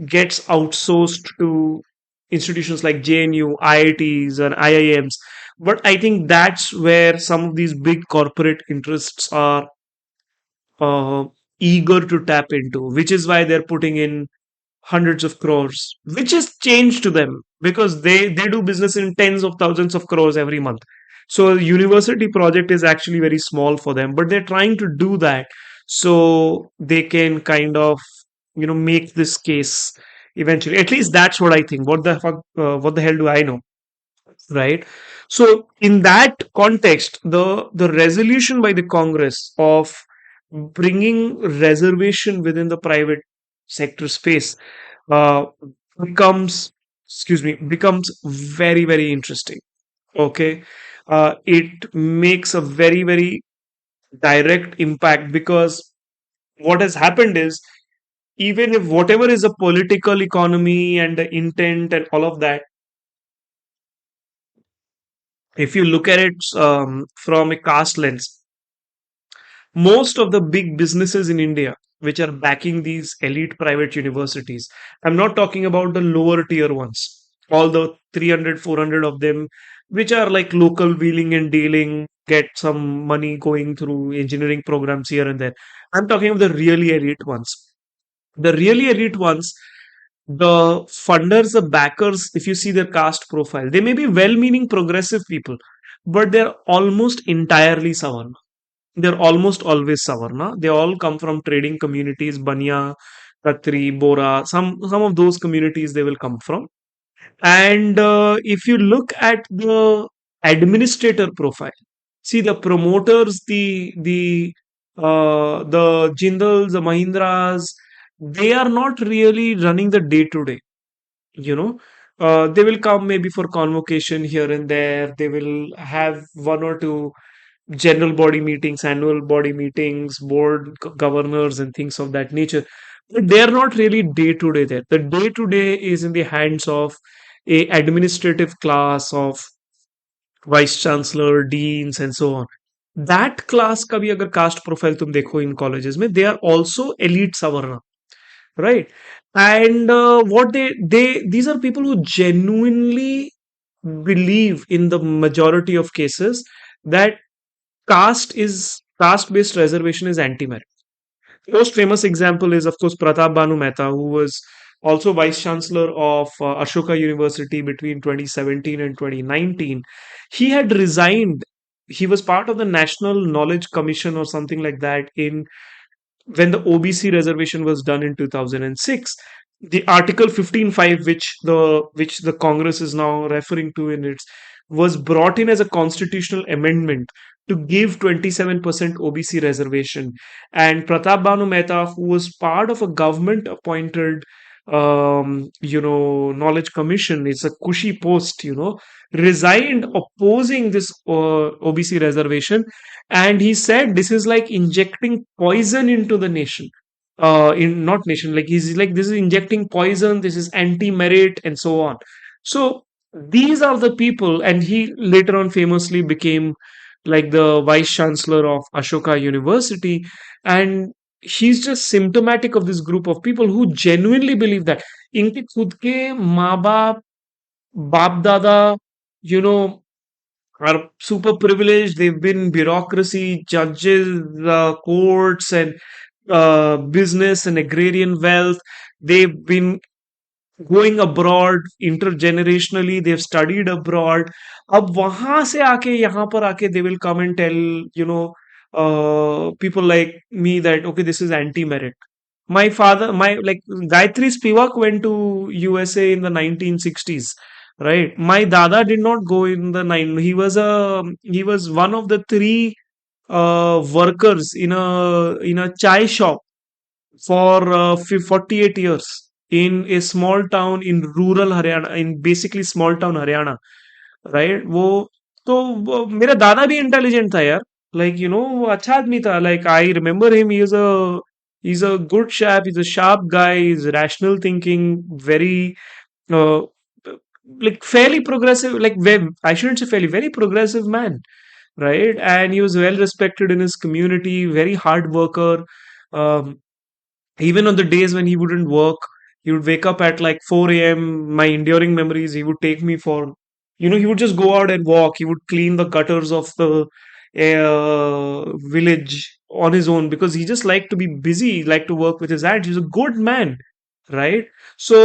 gets outsourced to institutions like JNU, IITs, and IIMs. But I think that's where some of these big corporate interests are uh, eager to tap into, which is why they're putting in hundreds of crores, which is change to them because they do business in tens of thousands of crores every month. So a university project is actually very small for them, but they're trying to do that so they can kind of make this case eventually. At least that's what I think. What the fuck? What the hell do I know? Right. So in that context, the resolution by the Congress of bringing reservation within the private sector space uh, becomes becomes very very interesting. Okay. It makes a very very direct impact because what has happened is, even if whatever is a political economy and the intent and all of that, if you look at it from a caste lens, most of the big businesses in India which are backing these elite private universities, I'm not talking about the lower tier ones, all the 300, 400 of them, which are like local wheeling and dealing, get some money going through engineering programs here and there. I'm talking of the really elite ones. The really elite ones, the funders, the backers, if you see their caste profile, they may be well meaning progressive people, but they're almost entirely Savarna. They're almost always Savarna. They all come from trading communities, Banya, Khatri, Bora, some of those communities they will come from. And if you look at the administrator profile, see the promoters, the Jindals, the Mahindras, they are not really running the day to day. You know, they will come maybe for convocation here and there. They will have one or two general body meetings, annual body meetings, governors, and things of that nature. But they are not really day to day there. The day to day is in the hands of a administrative class of vice chancellor, deans, and so on. That class का भी अगर caste profile तुम देखो in colleges में, they are also elite savarna, right? And what they these are people who genuinely believe in the majority of cases that caste-based reservation is anti-merit. The most famous example is, of course, Pratap Banu Mehta, who was also vice chancellor of Ashoka University between 2017 and 2019. He had resigned. He was part of the National Knowledge Commission or something like that in when the OBC reservation was done in 2006. The Article 15.5, which the Congress is now referring to in its, was brought in as a constitutional amendment to give 27% OBC reservation. And Pratap Banu Mehta, who was part of a government appointed knowledge commission, it's a cushy post, resigned opposing this OBC reservation. And he said this is like injecting poison into the nation. In not nation, like he's like, this is injecting poison, this is anti-merit, and so on. So these are the people, and he later on famously became like the vice chancellor of Ashoka University. And he's just symptomatic of this group of people who genuinely believe that इनके खुद के माँ बाप बाप दादा you know are super privileged. They've been bureaucracy, judges, courts, and business and agrarian wealth. They've been going abroad intergenerationally. They've studied abroad. अब वहां से आके यहाँ पर आके they will come and tell people like me that okay, this is anti-merit. My father, my like Gayatri Spivak went to USA in the 1960s, right? My dada did not go in the nine. He was one of the three workers in a chai shop for 48 years in a small town in rural Haryana, in basically small town Haryana, right वो तो मेरा दादा भी intelligent था यार like you know वो अच्छा आदमी था like I remember him he is a good shape is a sharp guy is rational thinking very like fairly progressive like I shouldn't say fairly very progressive man, right? And he was well respected in his community, very hard worker. um, Even on the days when he wouldn't work, he would wake up at like 4 a.m. My enduring memories, he would take me for, he would just go out and walk. He would clean the gutters of the village on his own because he just liked to be busy, he liked to work with his hands. He was a good man, right? So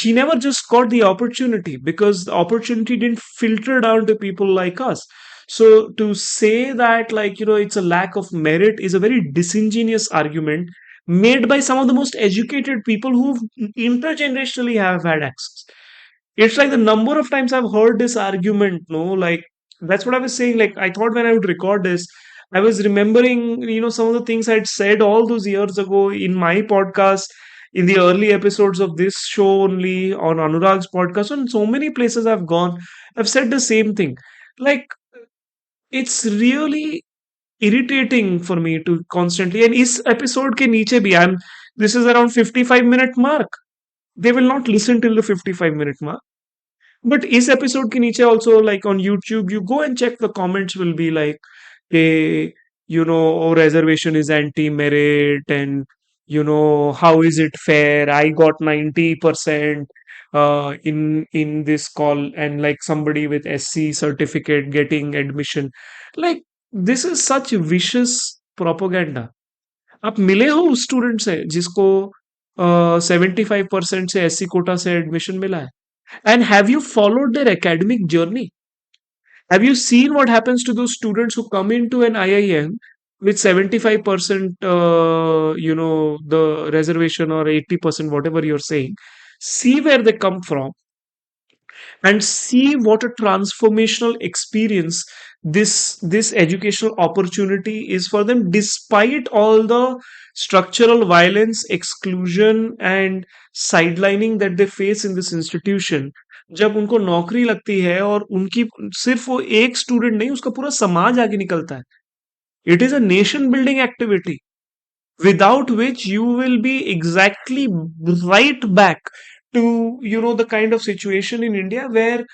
he never just got the opportunity because the opportunity didn't filter down to people like us. So to say that, like, it's a lack of merit is a very disingenuous argument made by some of the most educated people who intergenerationally have had access. It's like the number of times I've heard this argument, no, like that's what I was saying. Like I thought when I would record this, I was remembering, some of the things I'd said all those years ago in my podcast, in the early episodes of this show only, on Anurag's podcast, on so many places I've gone, I've said the same thing. Like it's really irritating for me to constantly, and इस episode के नीचे भी I'm this is around 55-minute mark. They will not listen till the 55-minute mark. But इस episode के नीचे also, like on YouTube, you go and check, the comments will be like, hey, reservation is anti-merit, and how is it fair? I got 90% in this call, and like somebody with SC certificate getting admission. Like this is such vicious propaganda. आप मिले हो उस student से जिसको 75% से SC Kota से admission मिला है? And have you followed their academic journey? Have you seen what happens to those students who come into an IIM with 75%, the reservation, or 80%, whatever you're saying? See where they come from and see what a transformational experience this educational opportunity is for them, despite all the structural violence, exclusion and sidelining that they face in this institution. जब उनको नौकरी लगती है और उनकी सिर्फ वो एक स्टूडेंट नहीं, उसका पूरा समाज आगे निकलता है. It is a nation building activity without which you will be exactly right back to the kind of situation in India where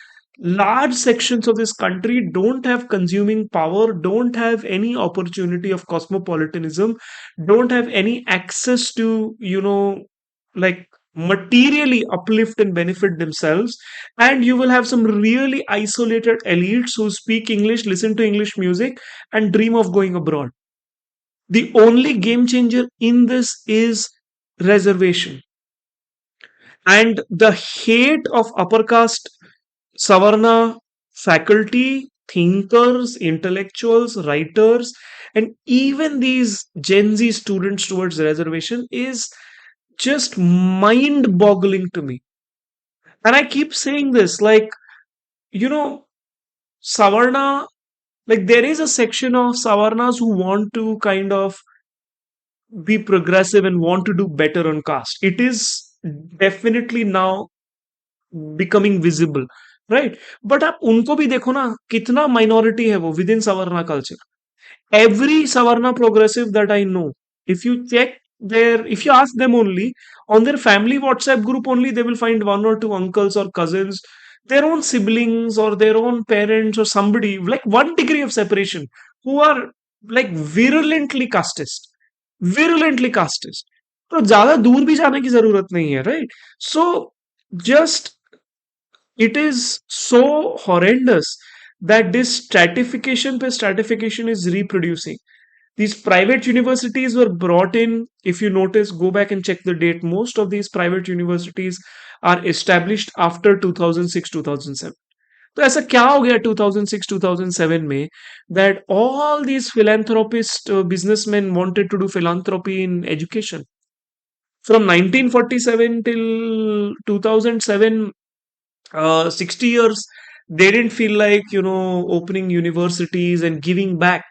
large sections of this country don't have consuming power, don't have any opportunity of cosmopolitanism, don't have any access to like materially uplift and benefit themselves, and you will have some really isolated elites who speak English, listen to English music, and dream of going abroad. The only game changer in this is reservation. And the hate of upper caste Savarna faculty, thinkers, intellectuals, writers, and even these Gen Z students towards reservation is just mind boggling to me. And I keep saying this, like, Savarna, like, there is a section of Savarnas who want to kind of be progressive and want to do better on caste. It is definitely now becoming visible, right? But आप उनको भी देखो ना, कितना minority है वो within Savarna culture. Every Savarna progressive that I know, if you check if you ask them only, on their family WhatsApp group only, they will find one or two uncles or cousins, their own siblings or their own parents or somebody, like 1 degree of separation, who are like virulently casteist. तो ज्यादा दूर भी जाने की जरूरत नहीं है, right? So just it is so horrendous that this stratification is reproducing. These private universities were brought in. If you notice, go back and check the date. Most of these private universities are established after 2006 2007. तो ऐसा क्या हो गया 2006 2007 में that all these philanthropist businessmen wanted to do philanthropy in education? From 1947 till 2007, 60 years, they didn't feel like opening universities and giving back.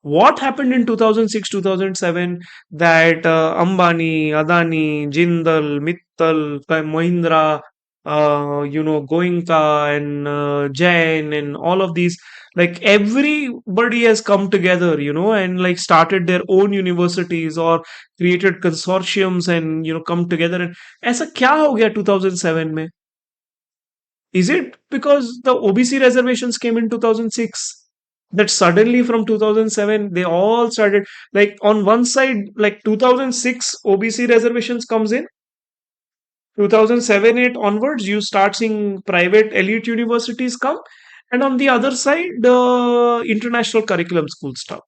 What happened in 2006, 2007 that Ambani, Adani, Jindal, Mittal, Mahindra, Goenka and Jain and all of these, like everybody has come together, and like started their own universities or created consortiums and, come together. And ऐसा क्या हो गया 2007 में? Is it because the OBC reservations came in 2006 that suddenly from 2007 they all started, like on one side, like 2006 OBC reservations comes in, 2007 8 onwards you start seeing private elite universities come, and on the other side the international curriculum schools start.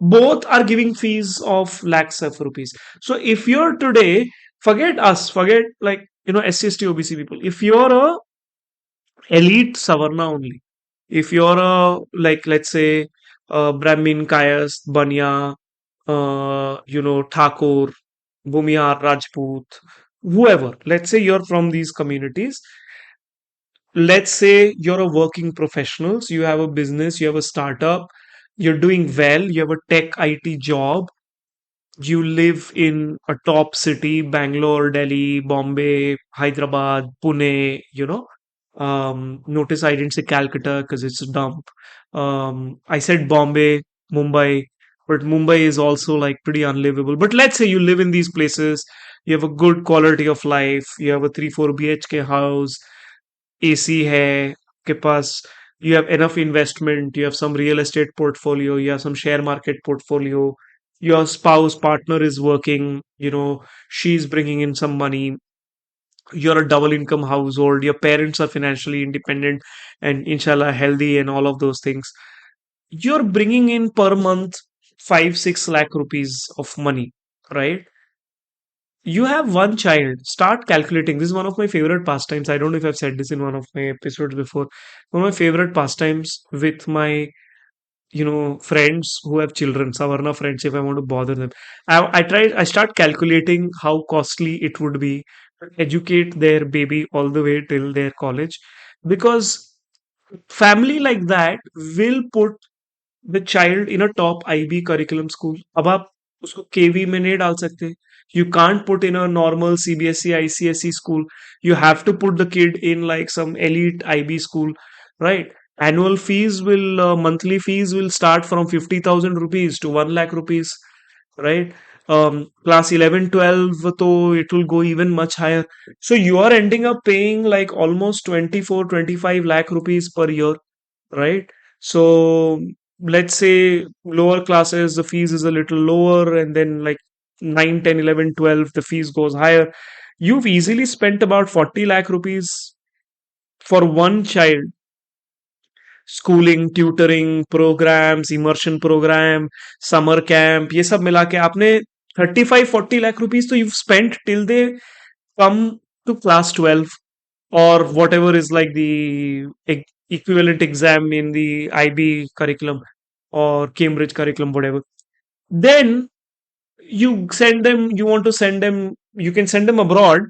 Both are giving fees of lakhs of rupees. So if you're today, forget us, forget like SC/ST OBC people. If you're a elite Savarna only. If you're a, like, let's say, Brahmin, Kayas, Banya, Thakur, Bhumihar, Rajput, whoever, let's say you're from these communities. Let's say you're a working professionals, you have a business, you have a startup, you're doing well, you have a tech IT job, you live in a top city, Bangalore, Delhi, Bombay, Hyderabad, Pune, notice I didn't say Calcutta because it's a dump. I said Bombay, Mumbai, but Mumbai is also like pretty unlivable. But let's say you live in these places, you have a good quality of life, you have a 3-4 BHK house, AC hai, आपके पास, you have enough investment, you have some real estate portfolio, you have some share market portfolio, your spouse partner is working, she's bringing in some money, you're a double income household, your parents are financially independent and inshallah healthy and all of those things. You're bringing in per month 5 6 lakh rupees of money, right? You have one child, start calculating. This is one of my favorite pastimes. I don't know if I've said this in one of my episodes before. One of my favorite pastimes with my friends who have children, Savarna friends, if I want to bother them, I start calculating how costly it would be to educate their baby all the way till their college, because family like that will put the child in a top IB curriculum school. अब आप उसको KV में नहीं डाल सकते. You can't put in a normal CBSE ICSE school. You have to put the kid in like some elite IB school, right? Annual fees will monthly fees will start from 50,000 rupees to 1 lakh rupees, right? Class 11 12 so it will go even much higher. So you are ending up paying like almost 24 25 lakh rupees per year, right? So let's say lower classes, the fees is a little lower, and then like 9 10 11 12 the fees goes higher. You've easily spent about 40 lakh rupees for one child. Schooling, tutoring, programmes, immersion programme, summer camp, ये सब मिला के आपने 35 40 lakh rupees तो you spent till they come to class 12 or whatever is like the equivalent exam in the IB curriculum or Cambridge curriculum, whatever. Then you want to send them, you can send them abroad,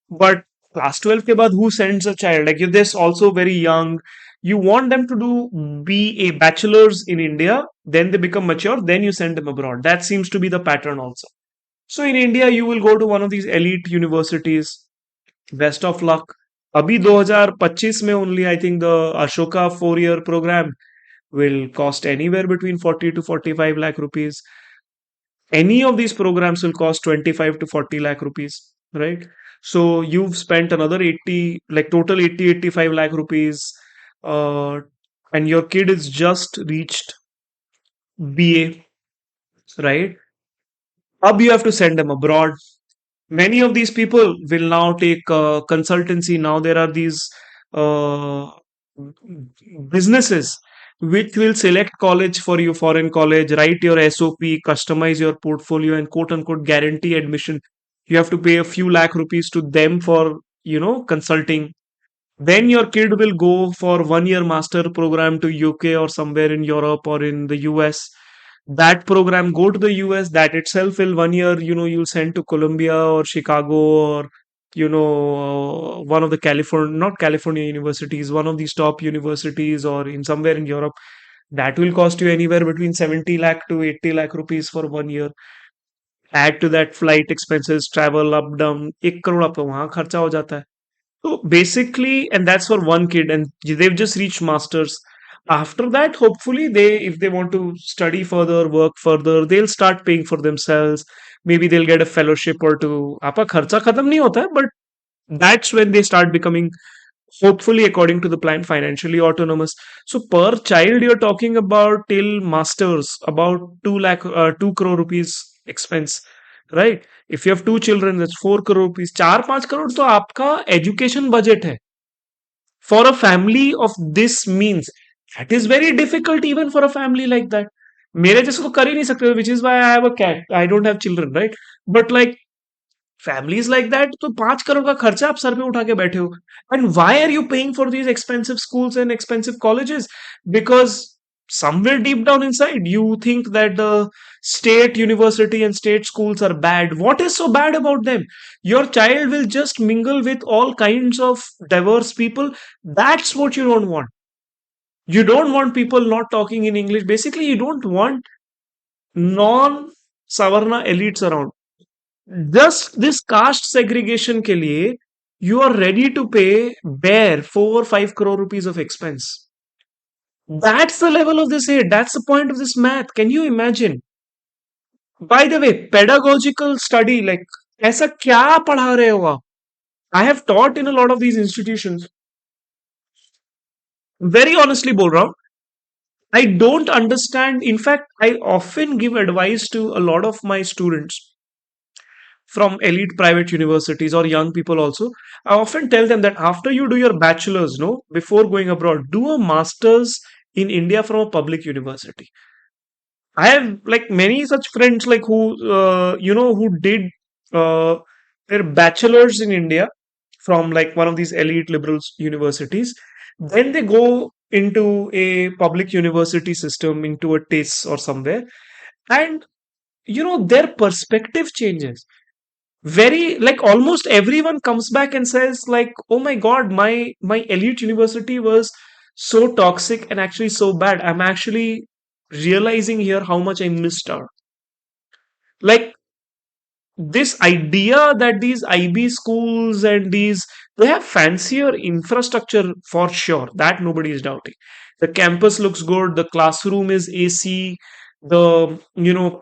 but class 12 के बाद who sends a child? Like if they're also very young, you want them to do be a bachelor's in India, then they become mature, then you send them abroad. That seems to be the pattern also. So in India, you will go to one of these elite universities. Best of luck. अभी 2025 में only I think the Ashoka 4-year program will cost anywhere between 40 to 45 lakh rupees. Any of these programs will cost 25 to 40 lakh rupees, right? So you've spent another 80, like total 80 85 lakh rupees, uh, and your kid is just reached BA, right? Up you have to send them abroad. Many of these people will now take consultancy. Now there are these uh, businesses which will select college for you, foreign college, write your SOP, customize your portfolio, and quote unquote guarantee admission. You have to pay a few lakh rupees to them for consulting. Then your kid will go for 1 year master program to UK or somewhere in Europe or in the US. That program go to the US. That itself will 1 year, you'll send to Columbia or Chicago or one of the California, not California universities, one of these top universities or in somewhere in Europe. That will cost you anywhere between 70 lakh to 80 lakh rupees for 1 year. Add to that flight expenses, travel up down, 1 crore आपका वहां खर्चा हो जाता है. So basically, and that's for one kid, and they've just reached masters. After that, hopefully, if they want to study further, work further, they'll start paying for themselves. Maybe they'll get a fellowship or two. आपका खर्चा खत्म नहीं होता है, but that's when they start becoming, hopefully, according to the plan, financially autonomous. So per child, you're talking about till masters about 2 lakh, 2 crore rupees expense, right? If you have two children, that's 4 crore rupees. 4-5 crore तो आपका education budget है for a family of this means. That is very difficult even for a family like that. मेरे जैसे तो कर ही नहीं सकते, which is why I have a cat. I don't have children, right? But like families like that, तो 5 crore का खर्चा आप सर पे उठा के बैठे हो. And why are you paying for these expensive schools and expensive colleges? Because somewhere deep down inside you think that the state university and state schools are bad. What is so bad about them? Your child will just mingle with all kinds of diverse people. That's what you don't want. You don't want people not talking in English. Basically, you don't want non savarna elites around. Just this caste segregation के लिए you are ready to pay bare 4 or 5 crore rupees of expense. That's the level of this aid. That's the point of this math. Can you imagine? By the way, pedagogical study, like ऐसा क्या पढ़ा रहे हो आप? I have taught in a lot of these institutions. Very honestly बोल रहा हूँ. I don't understand. In fact, I often give advice to a lot of my students from elite private universities or young people also. I often tell them that after you do your bachelor's, no, before going abroad, do a master's in India from a public university. I have like many such friends like who did uh, their bachelor's in India from like one of these elite liberal universities. Then they go into a public university system, into a TIS or somewhere, and their perspective changes. Very, like, almost everyone comes back and says like, oh my god, my elite university was so toxic and actually so bad. I'm actually realizing here how much I missed out. Like, this idea that these IB schools and these, they have fancier infrastructure for sure, that nobody is doubting. The campus looks good, the classroom is AC, the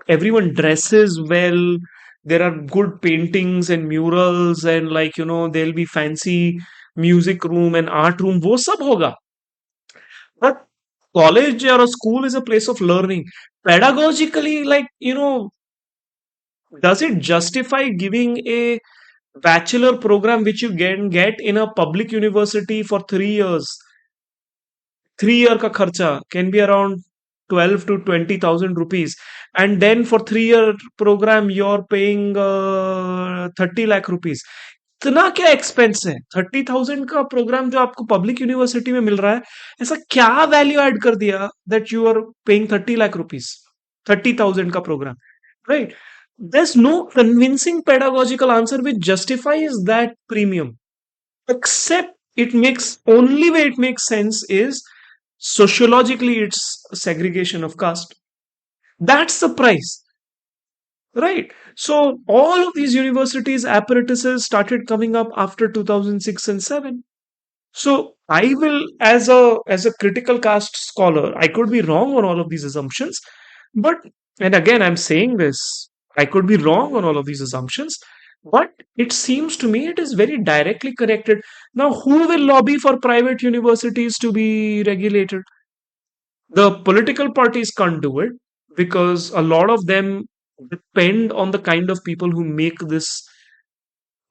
everyone dresses well, there are good paintings and murals, and like there'll be fancy music room and art room, wo sab hoga. But college or a school is a place of learning. Pedagogically, like, does it justify giving a bachelor program which you can get in a public university for 3 years? 3 year ka kharcha can be around 12 to 20,000 rupees, and then for 3 year program you're paying 30 lakh rupees. इतना क्या expense है? 30,000 का programme जो आपको public university में मिल रहा है, ऐसा क्या वैल्यू ऐड कर दिया that you are paying 30 lakh rupees 30,000 का programme, right? There's no convincing pedagogical answer which justifies that premium, except it makes, only way it makes sense is sociologically it's segregation of caste. That's the price, right? So all of these universities apparatuses started coming up after 2006 and 7. So I will, as a critical caste scholar, I could be wrong on all of these assumptions, but, and again I'm saying this, I could be wrong on all of these assumptions, but it seems to me it is very directly connected. Now, who will lobby for private universities to be regulated? The political parties can't do it because a lot of them depend on the kind of people who make this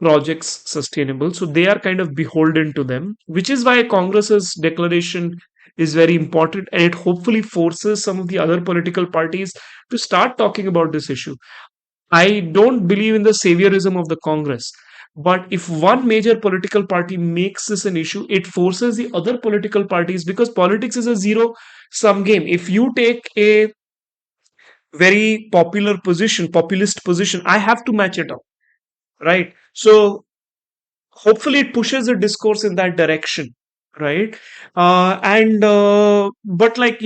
projects sustainable. So they are kind of beholden to them, which is why Congress's declaration is very important, and it hopefully forces some of the other political parties to start talking about this issue. I don't believe in the saviorism of the Congress. But if one major political party makes this an issue, it forces the other political parties, because politics is a zero sum game. If you take a very popular position, populist position, I have to match it up, right? So hopefully it pushes the discourse in that direction, right? And but like,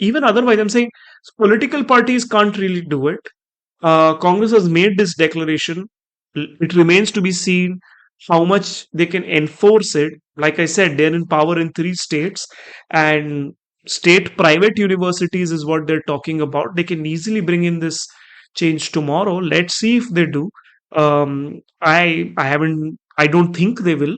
even otherwise, I'm saying political parties can't really do it. Congress has made this declaration. It remains to be seen how much they can enforce it. Like I said, they're in power in three states, and state private universities is what they're talking about. They can easily bring in this change tomorrow. Let's see if they do. I haven't. I don't think they will.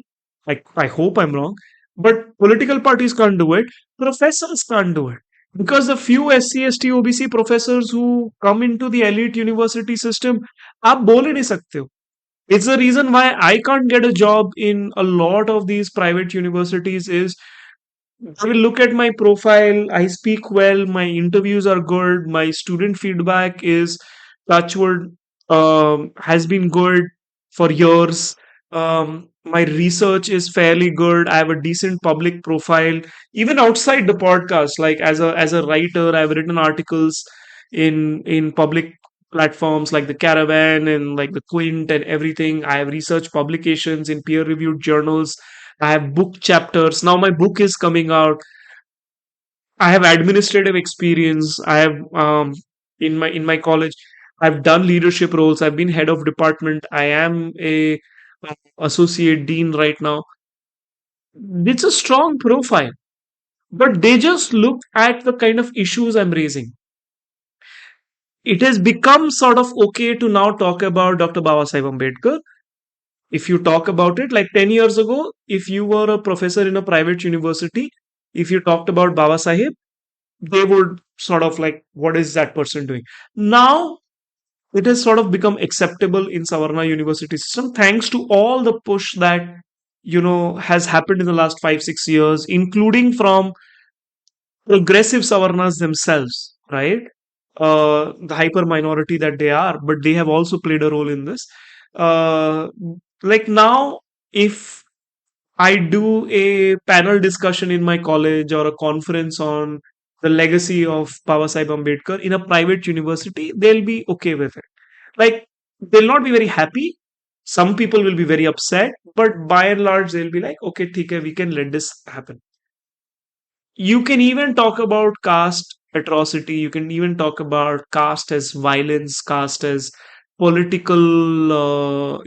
I hope I'm wrong. But political parties can't do it. Professors can't do it because the few SC, ST, OBC professors who come into the elite university system, आप बोल ही नहीं सकते हो. It's the reason why I can't get a job in a lot of these private universities is they will look at my profile. I speak well. My interviews are good. My student feedback is touchwood, has been good for years. My research is fairly good. I have a decent public profile, even outside the podcast. Like as a writer, I've written articles in public platforms like the Caravan and like the Quint and everything. I have research publications in peer reviewed journals. I have book chapters. Now my book is coming out. I have administrative experience. I have in my college. I've done leadership roles. I've been head of department. I am a associate dean right now. It's a strong profile, but they just look at the kind of issues I'm raising. It has become sort of okay to now talk about Dr. Babasaheb Ambedkar. If you talk about it, like 10 years ago, if you were a professor in a private university, if you talked about Baba Sahib, they would sort of like, what is that person doing? Now it has sort of become acceptable in Savarna university system thanks to all the push that has happened in the last 5 6 years, including from progressive Savarnas themselves, right? The hyper minority that they are, but they have also played a role in this. Uh, like now, if I do a panel discussion in my college or a conference on the legacy of Baba Sahib Ambedkar in a private university, they'll be okay with it. Like, they'll not be very happy. Some people will be very upset, but by and large, they'll be like, okay, theek hai, we can let this happen. You can even talk about caste atrocity. You can even talk about caste as violence, caste as political,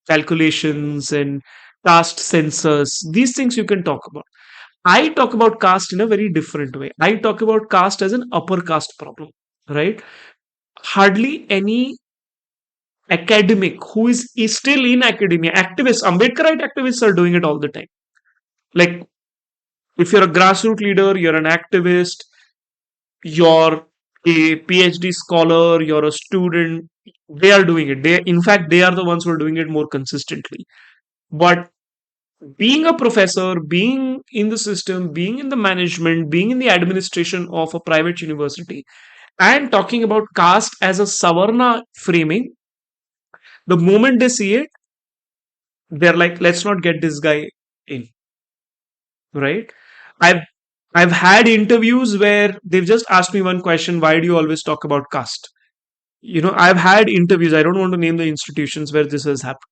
calculations and caste census. These things you can talk about. I talk about caste in a very different way. I talk about caste as an upper caste problem, right? Hardly any academic who is still in academia, activists, Ambedkarite activists are doing it all the time. Like, if you're a grassroots leader, you're an activist, you're a PhD scholar, you're a student, they are doing it. In fact, they are the ones who are doing it more consistently. But being a professor, being in the system, being in the management, being in the administration of a private university, and talking about caste as a Savarna framing, the moment they see it, they're like, let's not get this guy in, right? I've I've had interviews where they've just asked me one question: why do you always talk about caste? I've had interviews. I don't want to name the institutions where this has happened.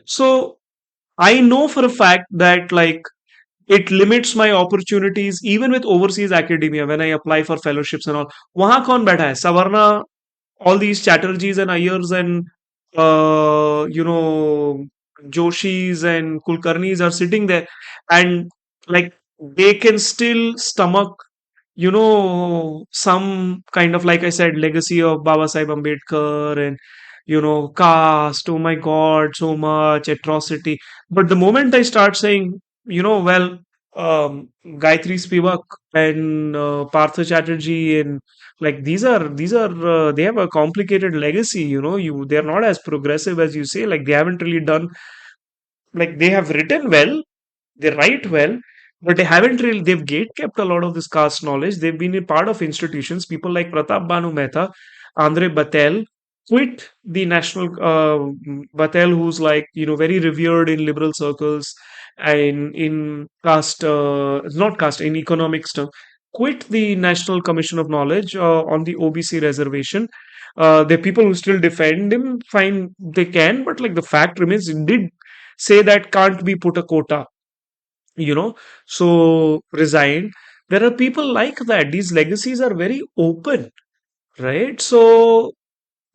So I know for a fact that like it limits my opportunities even with overseas academia when I apply for fellowships and all. वहां कौन बैठा है? Savarna, all these Chatterjees and Ayers and Joshis and Kulkarnis are sitting there, and like they can still stomach some kind of, like I said, legacy of Baba Sahib Ambedkar and caste. Oh my God, so much atrocity. But the moment I start saying, well, Gayatri Spivak and Partha Chatterjee and like these are they have a complicated legacy. They're not as progressive as you say. Like they haven't really done, like they have written well, they write well, but they haven't really, they've gate kept a lot of this caste knowledge. They've been a part of institutions. People like Pratap Banu Mehta, Andre Batel quit the national, Batel, who's like, very revered in liberal circles and in caste, not caste, in economics term, quit the National Commission of Knowledge on the OBC reservation. There are people who still defend him, fine, they can, but like the fact remains, he did say that can't be put a quota, so resigned. There are people like that. These legacies are very open, right? So,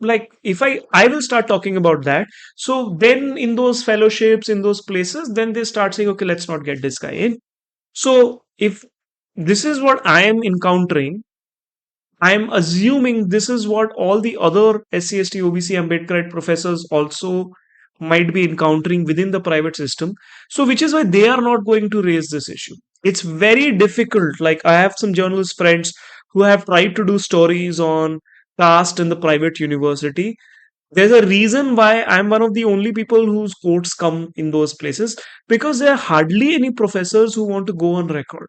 like, if I will start talking about that, so then in those fellowships, in those places, then they start saying, okay, let's not get this guy in. So if this is what I am encountering, I am assuming this is what all the other SC, ST, OBC, Ambedkarite professors also might be encountering within the private system. So, which is why they are not going to raise this issue. It's very difficult. Like, I have some journalist friends who have tried to do stories on caste in the private university. There's a reason why I'm one of the only people whose quotes come in those places, because there are hardly any professors who want to go on record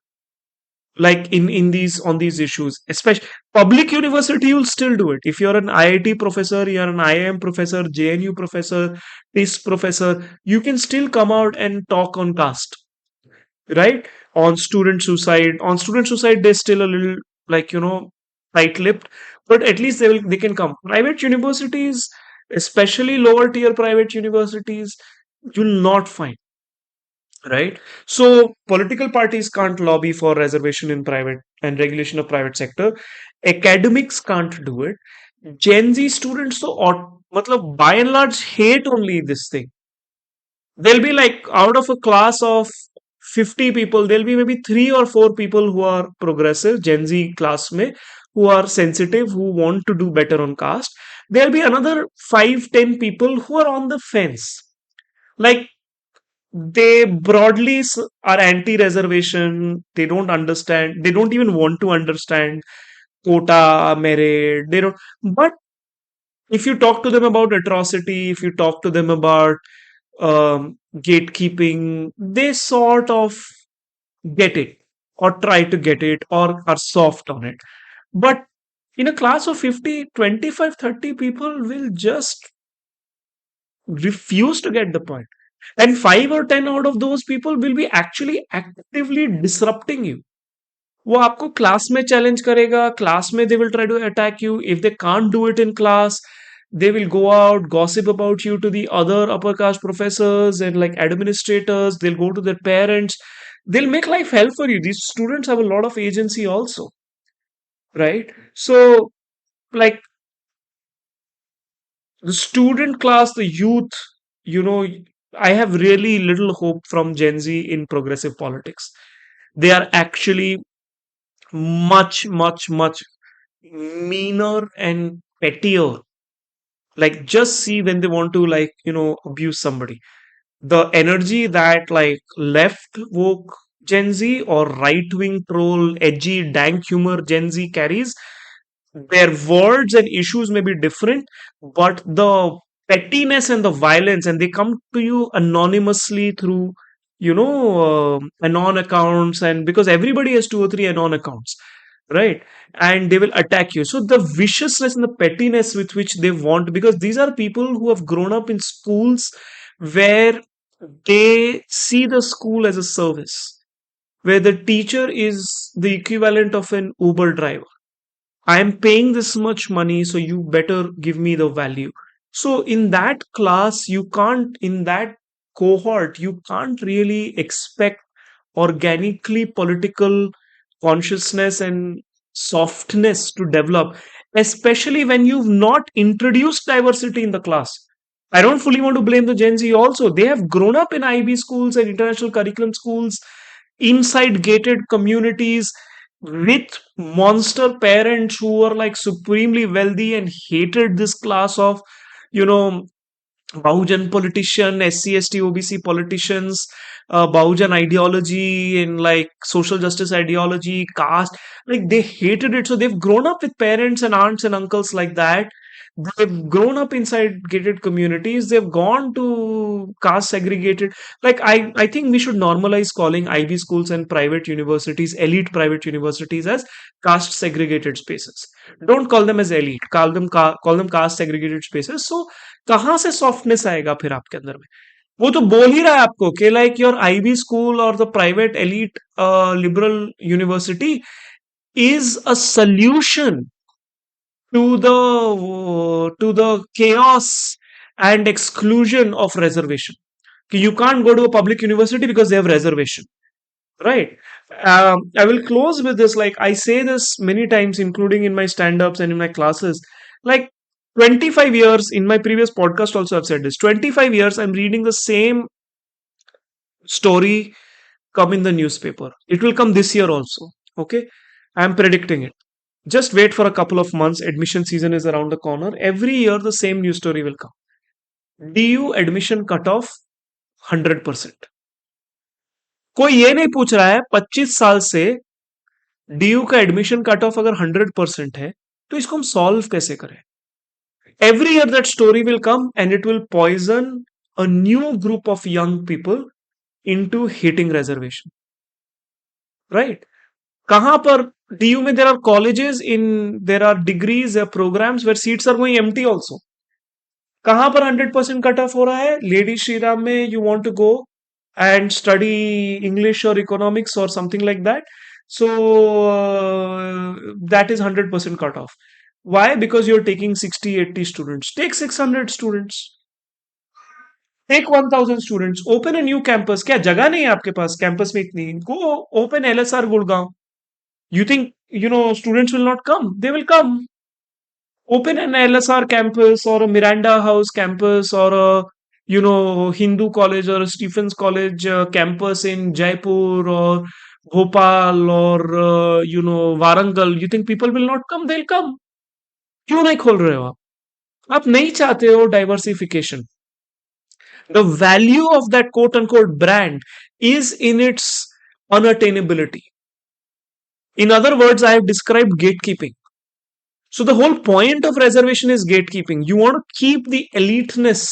like in these on these issues. Especially public university, you'll still do it. If you're an IIT professor, you're an IIM professor, JNU professor, TIS professor, you can still come out and talk on caste, right? On student suicide they're still a little, like, tight-lipped, but at least they can come. Private universities, especially lower tier private universities, you'll not find, right? So political parties can't lobby for reservation in private and regulation of private sector. Academics can't do it. Gen Z students, so matlab, by and large, hate only this thing. There'll be like, out of a class of 50 people, there'll be maybe three or four people who are progressive, Gen Z class mein, who are sensitive, who want to do better on caste. There'll be another 5, 10 people who are on the fence. Like, they broadly are anti-reservation. They don't understand. They don't even want to understand quota, merit. They don't. But if you talk to them about atrocity, if you talk to them about gatekeeping, they sort of get it, or try to get it, or are soft on it. But in a class of 50, 25, 30 people will just refuse to get the point. And 5 or 10 out of those people will be actually actively disrupting you. वो आपको class में challenge करेगा, class में they will try to attack you. If they can't do it in class, they will go out, gossip about you to the other upper caste professors and like administrators. They'll go to their parents. They'll make life hell for you. These students have a lot of agency also, right? So, like, the student class, the youth, you know, I have really little hope from Gen Z in progressive politics. They are actually much, much, much meaner and pettier. Like, just see when they want to, like, abuse somebody. The energy that, like, left woke Gen Z or right wing troll, edgy, dank humor Gen Z carries, their words and issues may be different, but the pettiness and the violence, and they come to you anonymously through, anon accounts, and because everybody has 2 or 3 anon accounts, right? And they will attack you. So the viciousness and the pettiness with which they want, because these are people who have grown up in schools where they see the school as a service, where the teacher is the equivalent of an Uber driver. I am paying this much money, so you better give me the value. So, in that class, in that cohort, you can't really expect organically political consciousness and softness to develop, especially when you've not introduced diversity in the class. I don't fully want to blame the Gen Z also. They have grown up in IB schools and international curriculum schools, inside gated communities, with monster parents who were like supremely wealthy and hated this class of, you know, Bahujan politician, SC, ST, OBC politicians, Bahujan ideology and like social justice ideology, caste, like they hated it. So they've grown up with parents and aunts and uncles like that. They've grown up inside gated communities. They've gone to caste segregated. Like, I think we should normalize calling IB schools and private universities, elite private universities, as caste segregated spaces. Don't call them as elite. Call them caste segregated spaces. So कहाँ से softness आएगा फिर आपके अंदर में? वो तो बोल ही रहा है आपको कि लाइक योर आईबी स्कूल और the private elite liberal university is a solution to the chaos and exclusion of reservation. You can't go to a public university because they have reservation, right? I will close with this. Like I say this many times, including in my stand-ups and in my classes. Like 25 years in my previous podcast, also I've said this. 25 years, I'm reading the same story come in the newspaper. It will come this year also. Okay, I'm predicting it. Just wait for a couple of months. Admission season is around the corner. Every year, the same news story will come. DU admission cutoff 100%. कोई ये नहीं पूछ रहा है 25 साल से DU का admission cut off अगर 100% है तो इसको हम सॉल्व कैसे करें. Every year that story will come and it will poison a new group of young people into hitting reservation. Right. कहां पर डीयू में there are colleges in there are degrees programmes where seats are going empty also. कहां पर 100% cut off हो रहा है. Lady Shriram में you want to go and study English or economics or something like that. So that is 100% cut off. Why? Because you're taking 60, 80 students. Take 600 students. Take 1000 students. Open a new campus. क्या जगह नहीं है आपके पास campus में इतनी. Go open LSR Gurgaon. You think, students will not come? They will come. Open an LSR campus or a Miranda House campus or a Hindu college or a Stephens College campus in Jaipur or Bhopal or Warangal. You think people will not come? They'll come. क्यों नहीं खोल रहे हो आप नहीं चाहते हो diversification. The value of that quote unquote brand is in its unattainability. In other words, I have described gatekeeping. So the whole point of reservation is gatekeeping. You want to keep the eliteness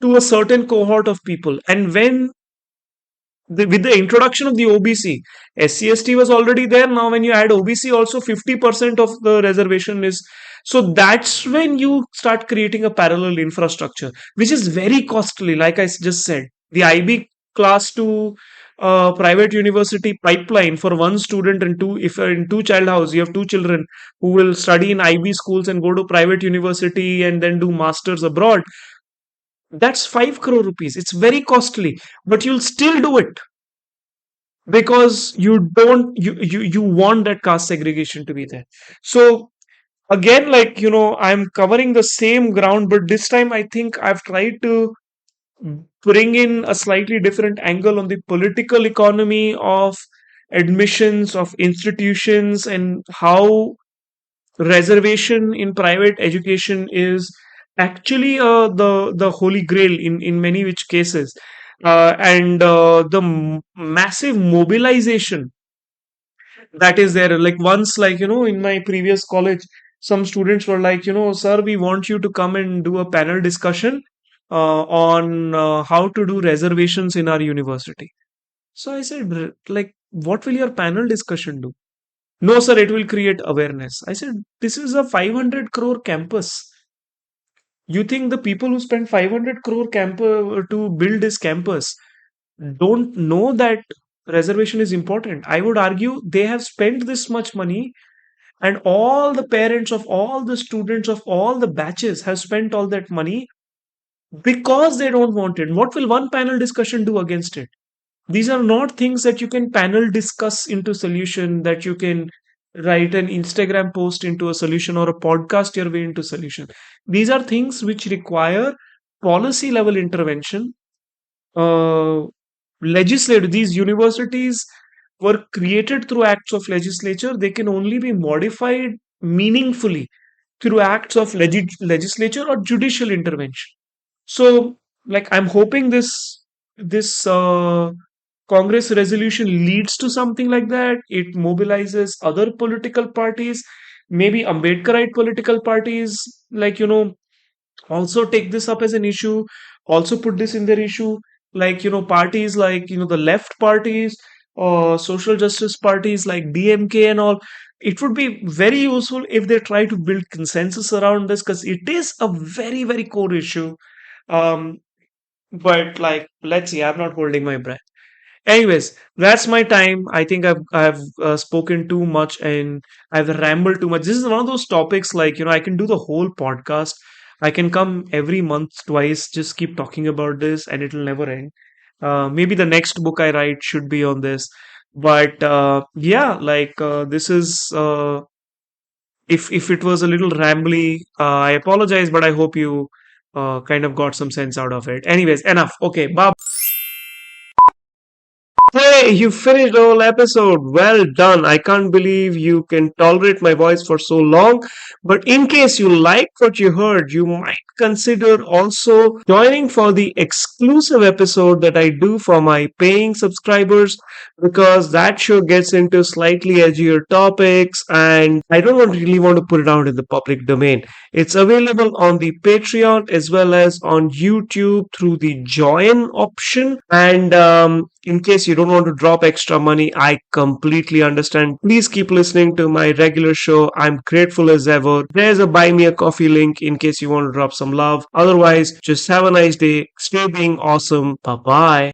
to a certain cohort of people. And with the introduction of the OBC, SC/ST was already there. Now, when you add OBC, also 50% of the reservation is. So that's when you start creating a parallel infrastructure, which is very costly. Like I just said, the IB class to private university pipeline for one student and two, if in two child house, you have two children who will study in IB schools and go to private university and then do masters abroad. That's 5 crore rupees. It's very costly, but you'll still do it because you want that caste segregation to be there. So again, like, I'm covering the same ground, but this time I think I've tried to bring in a slightly different angle on the political economy of admissions of institutions and how reservation in private education is actually the holy grail in many which cases, and the massive mobilization that is there. Like once, like, in my previous college, some students were like, sir, we want you to come and do a panel discussion on how to do reservations in our university. So I said, like, what will your panel discussion do? No, sir, it will create awareness. I said, this is a 500 crore campus. You think the people who spend 500 crore to build this campus don't know that reservation is important? I would argue they have spent this much money, and all the parents of all the students of all the batches have spent all that money because they don't want it. What will one panel discussion do against it? These are not things that you can panel discuss into solution, that you can write an Instagram post into a solution or a podcast your way into solution. These are things which require policy level intervention. Legislative, these universities were created through acts of legislature. They can only be modified meaningfully through acts of legislature or judicial intervention. So, like, I'm hoping this Congress resolution leads to something like that. It mobilizes other political parties, maybe Ambedkarite political parties, like, also take this up as an issue, also put this in their issue. Like, parties like, the left parties or social justice parties like DMK and all. It would be very useful if they try to build consensus around this because it is a very, very core issue. Um, but like, let's see, I'm not holding my breath. Anyways, that's my time. I think I've spoken too much and I've rambled too much. This is one of those topics, like, I can do the whole podcast. I can come every month twice, just keep talking about this, and it'll never end. Maybe the next book I write should be on this. But yeah, this is if it was a little rambly, I apologize, but I hope you kind of got some sense out of it. Anyways, enough. Okay, bye. Hey, you finished the whole episode. Well done. I can't believe you can tolerate my voice for so long. But in case you liked what you heard, you might consider also joining for the exclusive episode that I do for my paying subscribers, because that show gets into slightly edgier topics and I don't really want to put it out in the public domain. It's available on the Patreon as well as on YouTube through the join option. And in case you don't want to drop extra money, I completely understand. Please keep listening to my regular show. I'm grateful as ever. There's a buy me a coffee link in case you want to drop some love. Otherwise, just have a nice day. Stay being awesome. Bye bye.